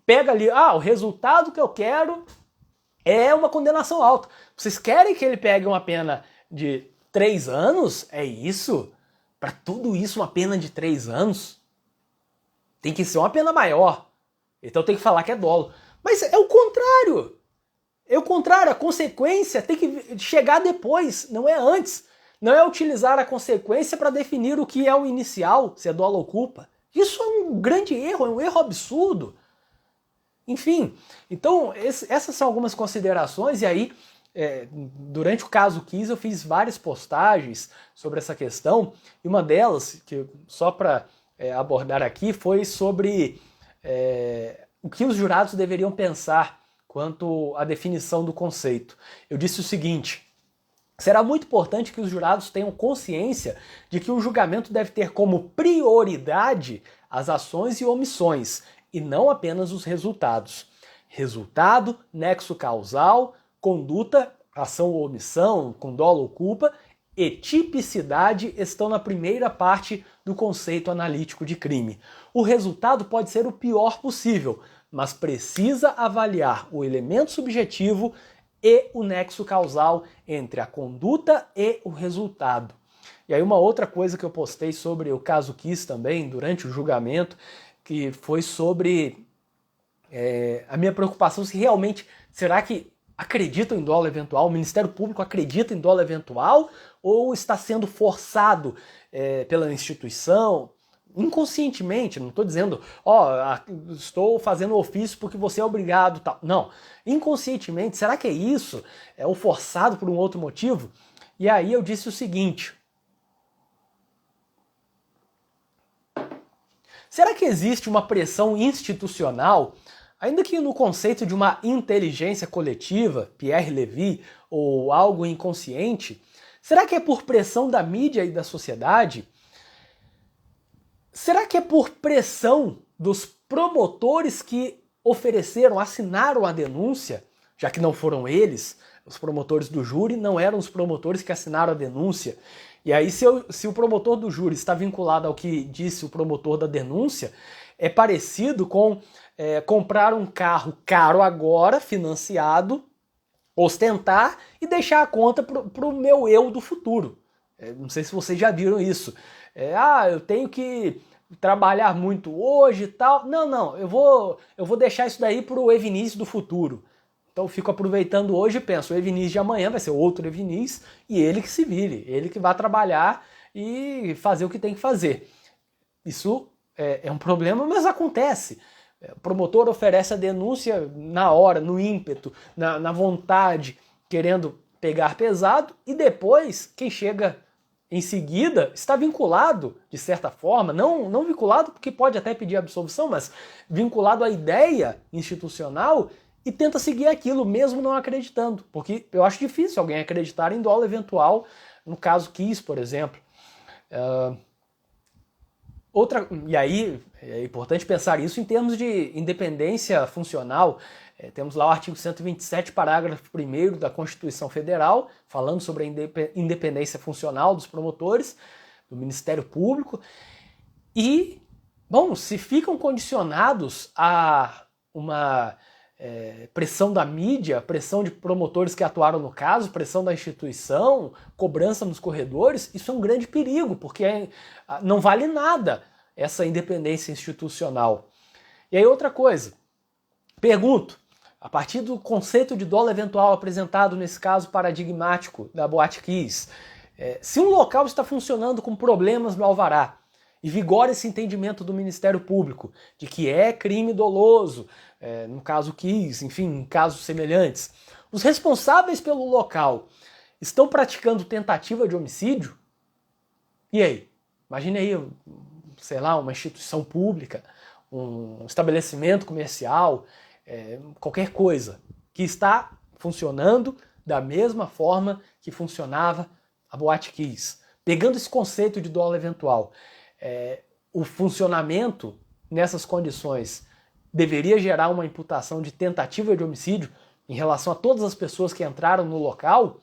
Pega ali, o resultado que eu quero é uma condenação alta. Vocês querem que ele pegue uma pena de 3 anos? É isso? Para tudo isso, uma pena de 3 anos? Tem que ser uma pena maior. Então tem que falar que é dolo. Mas é o contrário. É o contrário. A consequência tem que chegar depois, não é antes. Não é utilizar a consequência para definir o que é o inicial, se é dolo ou culpa. Isso é um grande erro, é um erro absurdo. Enfim, então essas são algumas considerações, e aí, durante o caso Kiss, eu fiz várias postagens sobre essa questão, e uma delas, que só para abordar aqui, foi sobre o que os jurados deveriam pensar quanto à definição do conceito. Eu disse o seguinte: será muito importante que os jurados tenham consciência de que o julgamento deve ter como prioridade as ações e omissões, e não apenas os resultados. Resultado, nexo causal, conduta, ação ou omissão, com dolo ou culpa, e tipicidade estão na primeira parte do conceito analítico de crime. O resultado pode ser o pior possível, mas precisa avaliar o elemento subjetivo e o nexo causal entre a conduta e o resultado. E aí uma outra coisa que eu postei sobre o caso Kiss também, durante o julgamento, que foi sobre a minha preocupação se realmente, será que acreditam em dolo eventual? O Ministério Público acredita em dolo eventual ou está sendo forçado pela instituição? Inconscientemente, não estou dizendo, estou fazendo ofício porque você é obrigado, tal. Não, inconscientemente, será que é isso? Ou forçado por um outro motivo? E aí eu disse o seguinte: será que existe uma pressão institucional, ainda que no conceito de uma inteligência coletiva, Pierre Levy, ou algo inconsciente? Será que é por pressão da mídia e da sociedade? Será que é por pressão dos promotores que assinaram a denúncia, já que não foram eles, os promotores do júri não eram os promotores que assinaram a denúncia? E aí, se o promotor do júri está vinculado ao que disse o promotor da denúncia, é parecido com comprar um carro caro agora, financiado, ostentar e deixar a conta para o meu eu do futuro. Não sei se vocês já viram isso. Eu tenho que trabalhar muito hoje e tal. Não, eu vou deixar isso daí para o Evinício do futuro. Então eu fico aproveitando hoje e penso, o Evinício de amanhã vai ser outro Evinício e ele que se vire, ele que vai trabalhar e fazer o que tem que fazer. Isso é um problema, mas acontece. O promotor oferece a denúncia na hora, no ímpeto, na vontade, querendo pegar pesado, e depois quem chega em seguida está vinculado, de certa forma, não vinculado porque pode até pedir absolvição, mas vinculado à ideia institucional e tenta seguir aquilo, mesmo não acreditando. Porque eu acho difícil alguém acreditar em dolo eventual, no caso Kiss, por exemplo. E aí é importante pensar isso em termos de independência funcional. Temos lá o artigo 127, parágrafo 1º da Constituição Federal, falando sobre a independência funcional dos promotores, do Ministério Público, e Bom, se ficam condicionados a uma pressão da mídia, pressão de promotores que atuaram no caso, pressão da instituição, cobrança nos corredores, isso é um grande perigo, porque não vale nada essa independência institucional. E aí outra coisa, pergunto, a partir do conceito de dolo eventual apresentado nesse caso paradigmático da Boate Kiss, se um local está funcionando com problemas no alvará, e vigora esse entendimento do Ministério Público de que é crime doloso, no caso Kiss, enfim, em casos semelhantes, os responsáveis pelo local estão praticando tentativa de homicídio? E aí? Imagine aí, sei lá, uma instituição pública, um estabelecimento comercial, qualquer coisa, que está funcionando da mesma forma que funcionava a Boate Kiss. Pegando esse conceito de dolo eventual, o funcionamento nessas condições deveria gerar uma imputação de tentativa de homicídio em relação a todas as pessoas que entraram no local?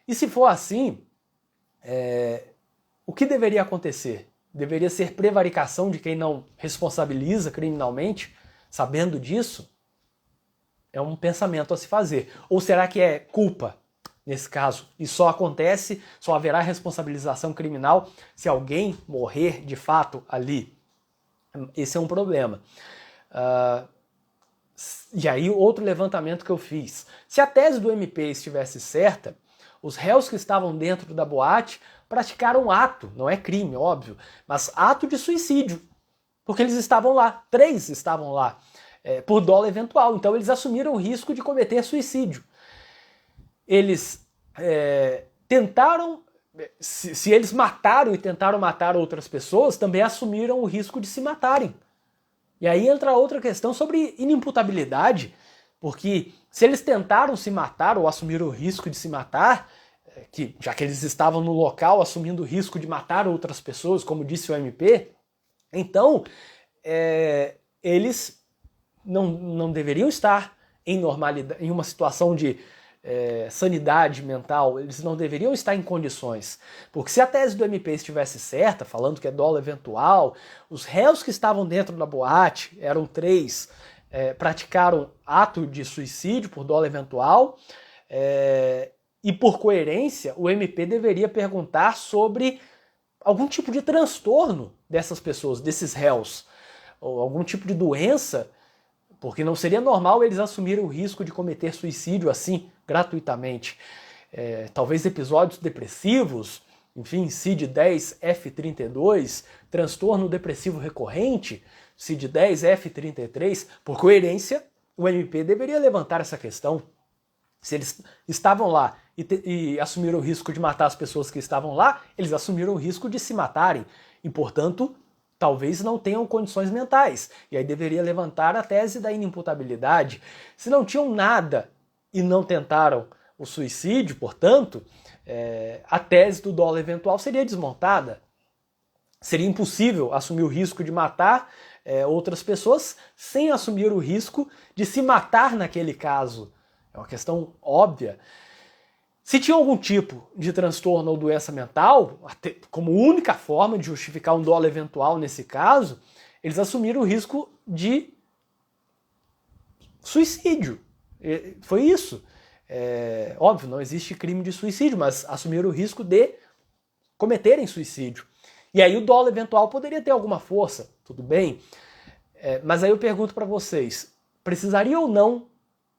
E se for assim, o que deveria acontecer? Deveria ser prevaricação de quem não responsabiliza criminalmente, sabendo disso? É um pensamento a se fazer. Ou será que é culpa? Nesse caso, e só haverá responsabilização criminal se alguém morrer de fato ali. Esse é um problema. E aí, outro levantamento que eu fiz. Se a tese do MP estivesse certa, os réus que estavam dentro da boate praticaram ato, não é crime, óbvio, mas ato de suicídio. Porque eles estavam lá, 3 estavam lá, por dolo eventual. Então eles assumiram o risco de cometer suicídio. Eles tentaram, se eles mataram e tentaram matar outras pessoas, também assumiram o risco de se matarem. E aí entra outra questão sobre inimputabilidade, porque se eles tentaram se matar ou assumiram o risco de se matar, já que eles estavam no local assumindo o risco de matar outras pessoas, como disse o MP, então eles não deveriam estar em normalidade, em uma situação de sanidade mental, eles não deveriam estar em condições. Porque se a tese do MP estivesse certa, falando que é dolo eventual, os réus que estavam dentro da boate, eram 3, praticaram ato de suicídio por dolo eventual, e por coerência, o MP deveria perguntar sobre algum tipo de transtorno dessas pessoas, desses réus, ou algum tipo de doença, porque não seria normal eles assumirem o risco de cometer suicídio assim, gratuitamente. Talvez episódios depressivos, enfim, CID-10, F32, transtorno depressivo recorrente, CID-10, F33, por coerência, o MP deveria levantar essa questão. Se eles estavam lá e assumiram o risco de matar as pessoas que estavam lá, eles assumiram o risco de se matarem e, portanto, talvez não tenham condições mentais. E aí deveria levantar a tese da inimputabilidade. Se não tinham nada e não tentaram o suicídio, portanto, a tese do dolo eventual seria desmontada. Seria impossível assumir o risco de matar outras pessoas sem assumir o risco de se matar naquele caso. É uma questão óbvia. Se tinha algum tipo de transtorno ou doença mental, como única forma de justificar um dolo eventual nesse caso, eles assumiram o risco de suicídio. Foi isso. Óbvio, não existe crime de suicídio, mas assumiram o risco de cometerem suicídio. E aí o dolo eventual poderia ter alguma força, tudo bem? Mas aí eu pergunto para vocês, precisaria ou não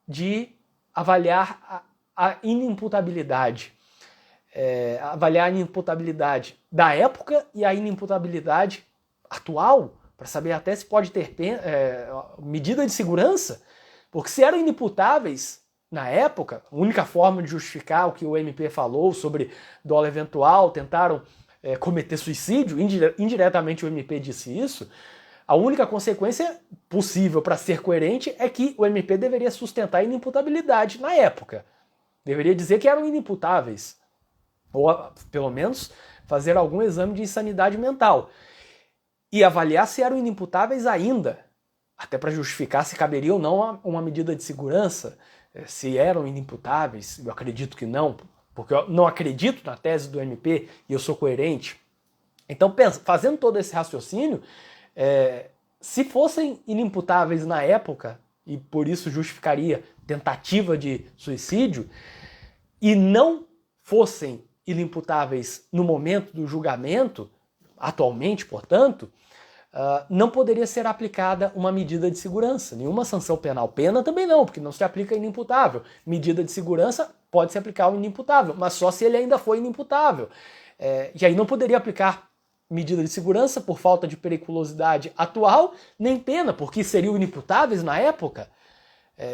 de avaliar a inimputabilidade? Avaliar a inimputabilidade da época e a inimputabilidade atual, para saber até se pode ter medida de segurança? Porque se eram inimputáveis na época, a única forma de justificar o que o MP falou sobre dolo eventual, tentaram cometer suicídio, indiretamente o MP disse isso, a única consequência possível para ser coerente é que o MP deveria sustentar a inimputabilidade na época. Deveria dizer que eram inimputáveis. Ou, pelo menos, fazer algum exame de insanidade mental. E avaliar se eram inimputáveis ainda. Até para justificar se caberia ou não uma medida de segurança. Se eram inimputáveis, eu acredito que não, porque eu não acredito na tese do MP e eu sou coerente. Então, fazendo todo esse raciocínio, Se fossem inimputáveis na época, e por isso justificaria tentativa de suicídio, e não fossem inimputáveis no momento do julgamento, atualmente, portanto, não poderia ser aplicada uma medida de segurança, nenhuma sanção penal. Pena também não, porque não se aplica inimputável. Medida de segurança pode se aplicar ao inimputável, mas só se ele ainda foi inimputável. E aí não poderia aplicar medida de segurança por falta de periculosidade atual, nem pena, porque seriam inimputáveis na época.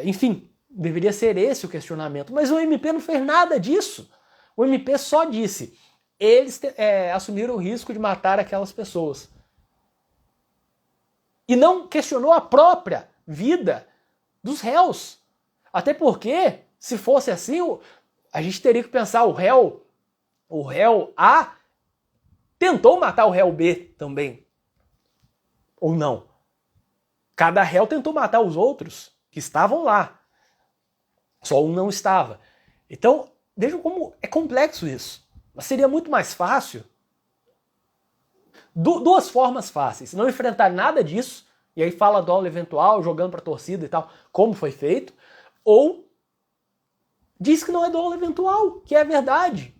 Enfim, deveria ser esse o questionamento. Mas o MP não fez nada disso. O MP só disse, eles assumiram o risco de matar aquelas pessoas. E não questionou a própria vida dos réus. Até porque, se fosse assim, a gente teria que pensar, o réu A tentou matar o réu B também. Ou não. Cada réu tentou matar os outros que estavam lá. Só um não estava. Então, vejam como é complexo isso. Mas seria muito mais fácil. Duas formas fáceis. Não enfrentar nada disso, e aí fala dolo eventual, jogando para a torcida e tal, como foi feito. Ou diz que não é dolo eventual, que é verdade.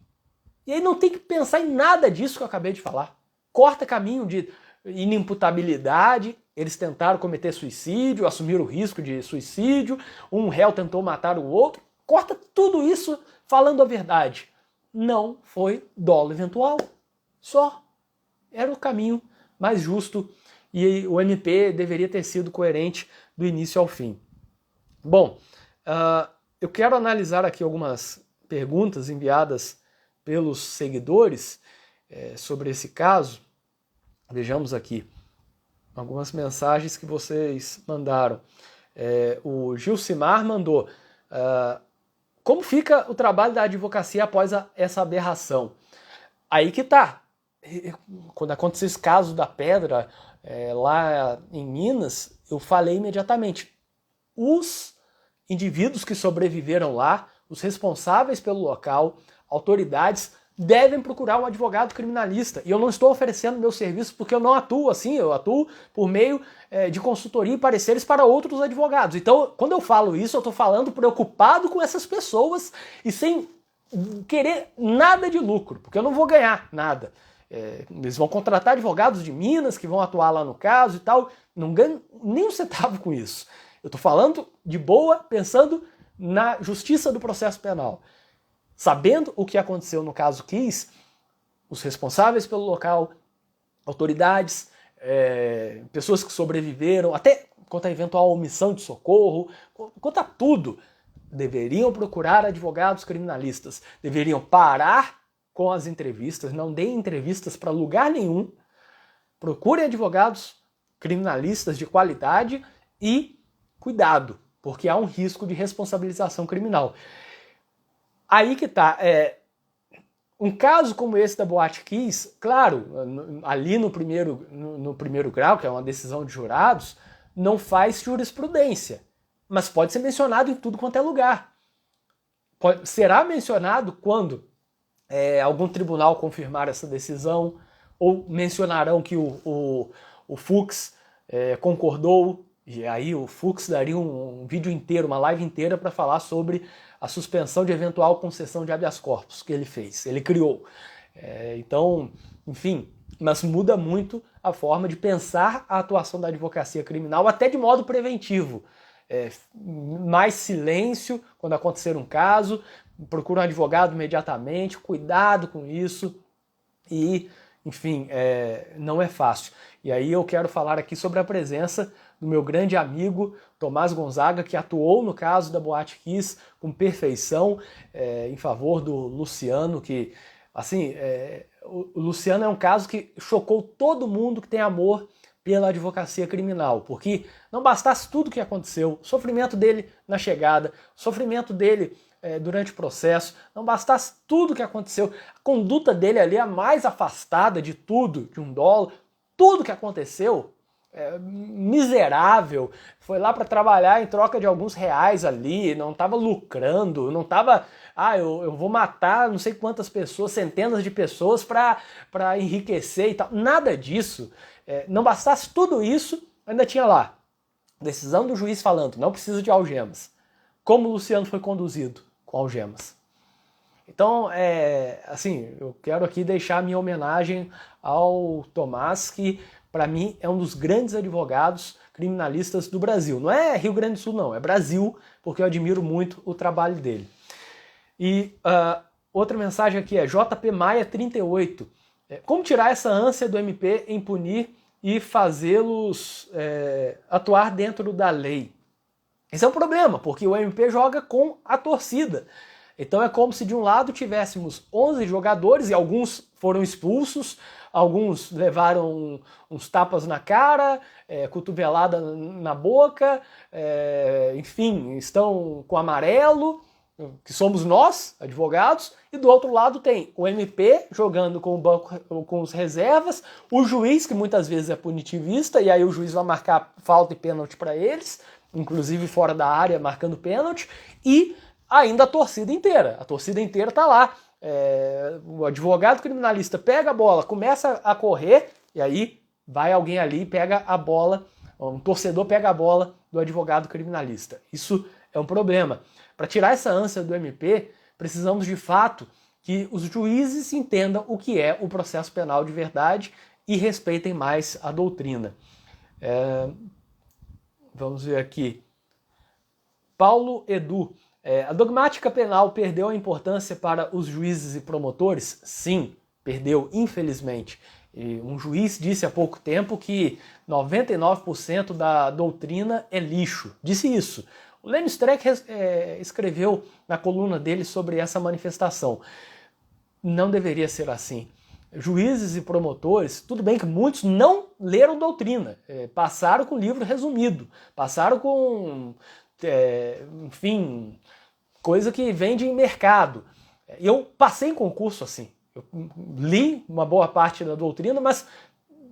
E aí não tem que pensar em nada disso que eu acabei de falar. Corta caminho de inimputabilidade, eles tentaram cometer suicídio, assumiram o risco de suicídio, um réu tentou matar o outro. Corta tudo isso falando a verdade. Não foi dolo eventual. Só. Era o caminho mais justo e o MP deveria ter sido coerente do início ao fim. Bom, eu quero analisar aqui algumas perguntas enviadas pelos seguidores sobre esse caso. Vejamos aqui algumas mensagens que vocês mandaram. O Gilcimar mandou: como fica o trabalho da advocacia após essa aberração? Aí que tá. Quando aconteceu esse caso da pedra lá em Minas, eu falei imediatamente. Os indivíduos que sobreviveram lá, os responsáveis pelo local, autoridades, devem procurar um advogado criminalista. E eu não estou oferecendo meu serviço porque eu não atuo assim, eu atuo por meio de consultoria e pareceres para outros advogados. Então, quando eu falo isso, eu estou falando preocupado com essas pessoas e sem querer nada de lucro, porque eu não vou ganhar nada. Eles vão contratar advogados de Minas que vão atuar lá no caso e tal, não ganho nem um centavo com isso. Eu estou falando de boa, pensando na justiça do processo penal. Sabendo o que aconteceu no caso Kiss, os responsáveis pelo local, autoridades, pessoas que sobreviveram, até quanto à eventual omissão de socorro, quanto a tudo, deveriam procurar advogados criminalistas, deveriam parar com as entrevistas, não deem entrevistas para lugar nenhum, procurem advogados criminalistas de qualidade e cuidado, porque há um risco de responsabilização criminal. Aí que tá, um caso como esse da Boate Kiss, claro, ali no primeiro grau, que é uma decisão de jurados, não faz jurisprudência, mas pode ser mencionado em tudo quanto é lugar. Será mencionado quando algum tribunal confirmar essa decisão, ou mencionarão que o Fux concordou, e aí o Fux daria um vídeo inteiro, uma live inteira para falar sobre a suspensão de eventual concessão de habeas corpus que ele fez, ele criou. Então, enfim, mas muda muito a forma de pensar a atuação da advocacia criminal, até de modo preventivo. Mais silêncio quando acontecer um caso, procura um advogado imediatamente, cuidado com isso e, enfim, não é fácil. E aí eu quero falar aqui sobre a presença do meu grande amigo Tomás Gonzaga, que atuou no caso da Boate Kiss com perfeição em favor do Luciano, que, assim, o Luciano é um caso que chocou todo mundo que tem amor pela advocacia criminal, porque não bastasse tudo o que aconteceu, o sofrimento dele na chegada, o sofrimento dele durante o processo, não bastasse tudo o que aconteceu, a conduta dele ali a mais afastada de tudo, de um dolo, tudo que aconteceu, miserável, foi lá para trabalhar em troca de alguns reais ali, não estava lucrando, não estava eu vou matar não sei quantas pessoas, centenas de pessoas para enriquecer e tal. Nada disso. Não bastasse tudo isso, ainda tinha lá decisão do juiz falando, não precisa de algemas. Como o Luciano foi conduzido com algemas. Então, assim, eu quero aqui deixar a minha homenagem ao Tomás, que para mim é um dos grandes advogados criminalistas do Brasil. Não é Rio Grande do Sul, não, é Brasil, porque eu admiro muito o trabalho dele. E outra mensagem aqui é JP Maia 38. Como tirar essa ânsia do MP em punir e fazê-los atuar dentro da lei? Esse é um problema, porque o MP joga com a torcida. Então é como se de um lado tivéssemos 11 jogadores e alguns foram expulsos, alguns levaram uns tapas na cara, cotovelada na boca, enfim, estão com amarelo, que somos nós, advogados, e do outro lado tem o MP jogando com o banco, com os reservas, o juiz, que muitas vezes é punitivista, e aí o juiz vai marcar falta e pênalti para eles, inclusive fora da área marcando pênalti, e ainda a torcida inteira. A torcida inteira está lá. O advogado criminalista pega a bola, começa a correr, e aí vai alguém ali e pega a bola, um torcedor pega a bola do advogado criminalista. Isso é um problema. Para tirar essa ânsia do MP, precisamos de fato que os juízes entendam o que é o processo penal de verdade e respeitem mais a doutrina. Vamos ver aqui. Paulo Edu. A dogmática penal perdeu a importância para os juízes e promotores? Sim, perdeu, infelizmente. E um juiz disse há pouco tempo que 99% da doutrina é lixo. Disse isso. O Lênio Streck escreveu na coluna dele sobre essa manifestação. Não deveria ser assim. Juízes e promotores, tudo bem que muitos não leram doutrina, passaram com livro resumido, passaram com, enfim, coisa que vende em mercado. Eu passei em concurso assim, eu li uma boa parte da doutrina, mas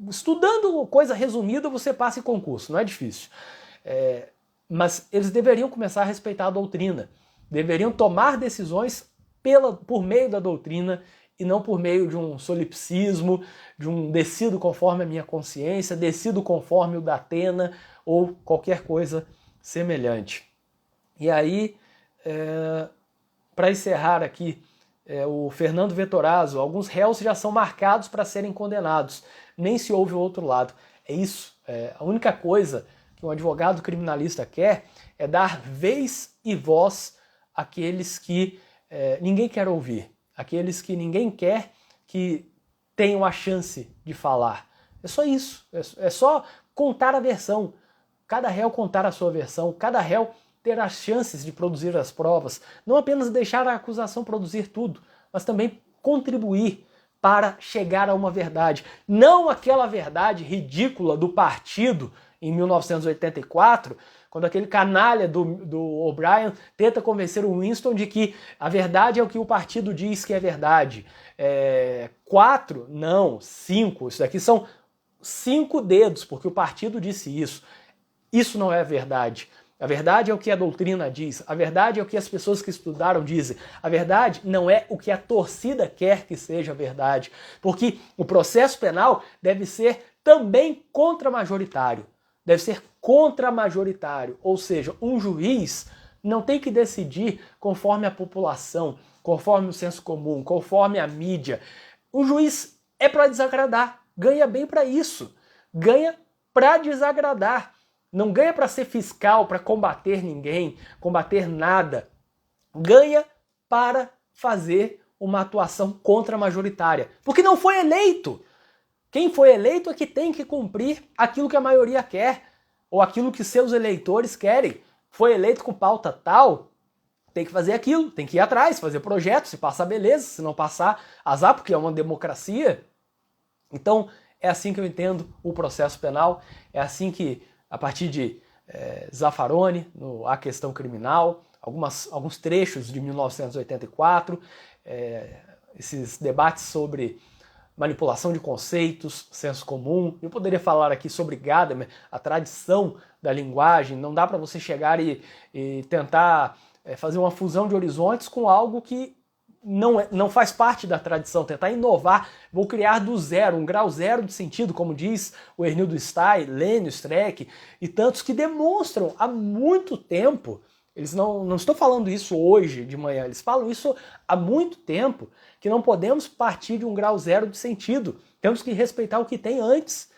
estudando coisa resumida você passa em concurso, não é difícil. Mas eles deveriam começar a respeitar a doutrina, deveriam tomar decisões por meio da doutrina e não por meio de um solipsismo, de um decido conforme a minha consciência, decido conforme o da Atena ou qualquer coisa semelhante. E aí, para encerrar aqui, o Fernando Vettorazzo, alguns réus já são marcados para serem condenados, nem se ouve o outro lado. É isso, a única coisa que um advogado criminalista quer é dar vez e voz àqueles que ninguém quer ouvir, aqueles que ninguém quer que tenham a chance de falar. É só isso, é só contar a versão, cada réu contar a sua versão, cada réu ter as chances de produzir as provas, não apenas deixar a acusação produzir tudo, mas também contribuir para chegar a uma verdade. Não aquela verdade ridícula do partido em 1984, quando aquele canalha do O'Brien tenta convencer o Winston de que a verdade é o que o partido diz que é verdade. 4? Não, 5. Isso daqui são 5 dedos, porque o partido disse isso. Isso não é verdade. A verdade é o que a doutrina diz, a verdade é o que as pessoas que estudaram dizem, a verdade não é o que a torcida quer que seja verdade, porque o processo penal deve ser também contramajoritário, deve ser contramajoritário, ou seja, um juiz não tem que decidir conforme a população, conforme o senso comum, conforme a mídia. Um juiz é para desagradar, ganha bem para isso, ganha para desagradar. Não ganha para ser fiscal, para combater ninguém, combater nada. Ganha para fazer uma atuação contra-majoritária. Porque não foi eleito. Quem foi eleito é que tem que cumprir aquilo que a maioria quer, ou aquilo que seus eleitores querem. Foi eleito com pauta tal, tem que fazer aquilo, tem que ir atrás, fazer projetos, se passar beleza, se não passar, azar, porque é uma democracia. Então, é assim que eu entendo o processo penal, é assim que a partir de Zaffaroni, A Questão Criminal, alguns trechos de 1984, esses debates sobre manipulação de conceitos, senso comum. Eu poderia falar aqui sobre Gadamer, a tradição da linguagem. Não dá para você chegar e tentar fazer uma fusão de horizontes com algo que não faz parte da tradição, tentar inovar, vou criar do zero, um grau zero de sentido, como diz o Ernildo Stay, Lênio Streck e tantos que demonstram há muito tempo, eles não estou falando isso hoje de manhã, eles falam isso há muito tempo, que não podemos partir de um grau zero de sentido, temos que respeitar o que tem antes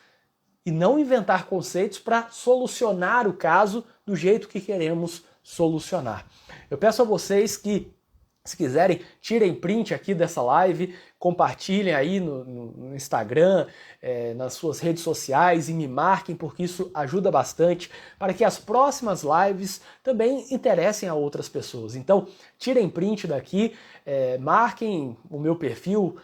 e não inventar conceitos para solucionar o caso do jeito que queremos solucionar. Eu peço a vocês que, se quiserem, tirem print aqui dessa live, compartilhem aí no Instagram, nas suas redes sociais e me marquem, porque isso ajuda bastante para que as próximas lives também interessem a outras pessoas. Então, tirem print daqui, marquem o meu perfil,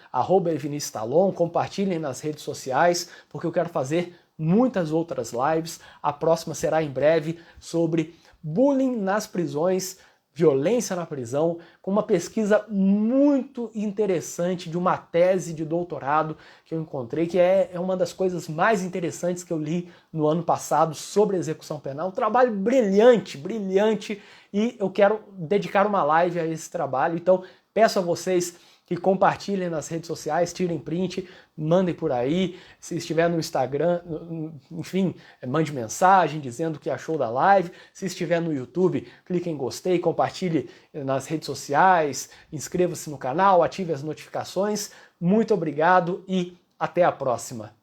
@eviniciustalon, compartilhem nas redes sociais, porque eu quero fazer muitas outras lives. A próxima será em breve sobre bullying nas prisões, violência na prisão, com uma pesquisa muito interessante de uma tese de doutorado que eu encontrei, que é uma das coisas mais interessantes que eu li no ano passado sobre execução penal. Um trabalho brilhante, brilhante, e eu quero dedicar uma live a esse trabalho, então peço a vocês que compartilhem nas redes sociais, tirem print, mandem por aí, se estiver no Instagram, enfim, mande mensagem dizendo o que achou da live, se estiver no YouTube, clique em gostei, compartilhe nas redes sociais, inscreva-se no canal, ative as notificações. Muito obrigado e até a próxima!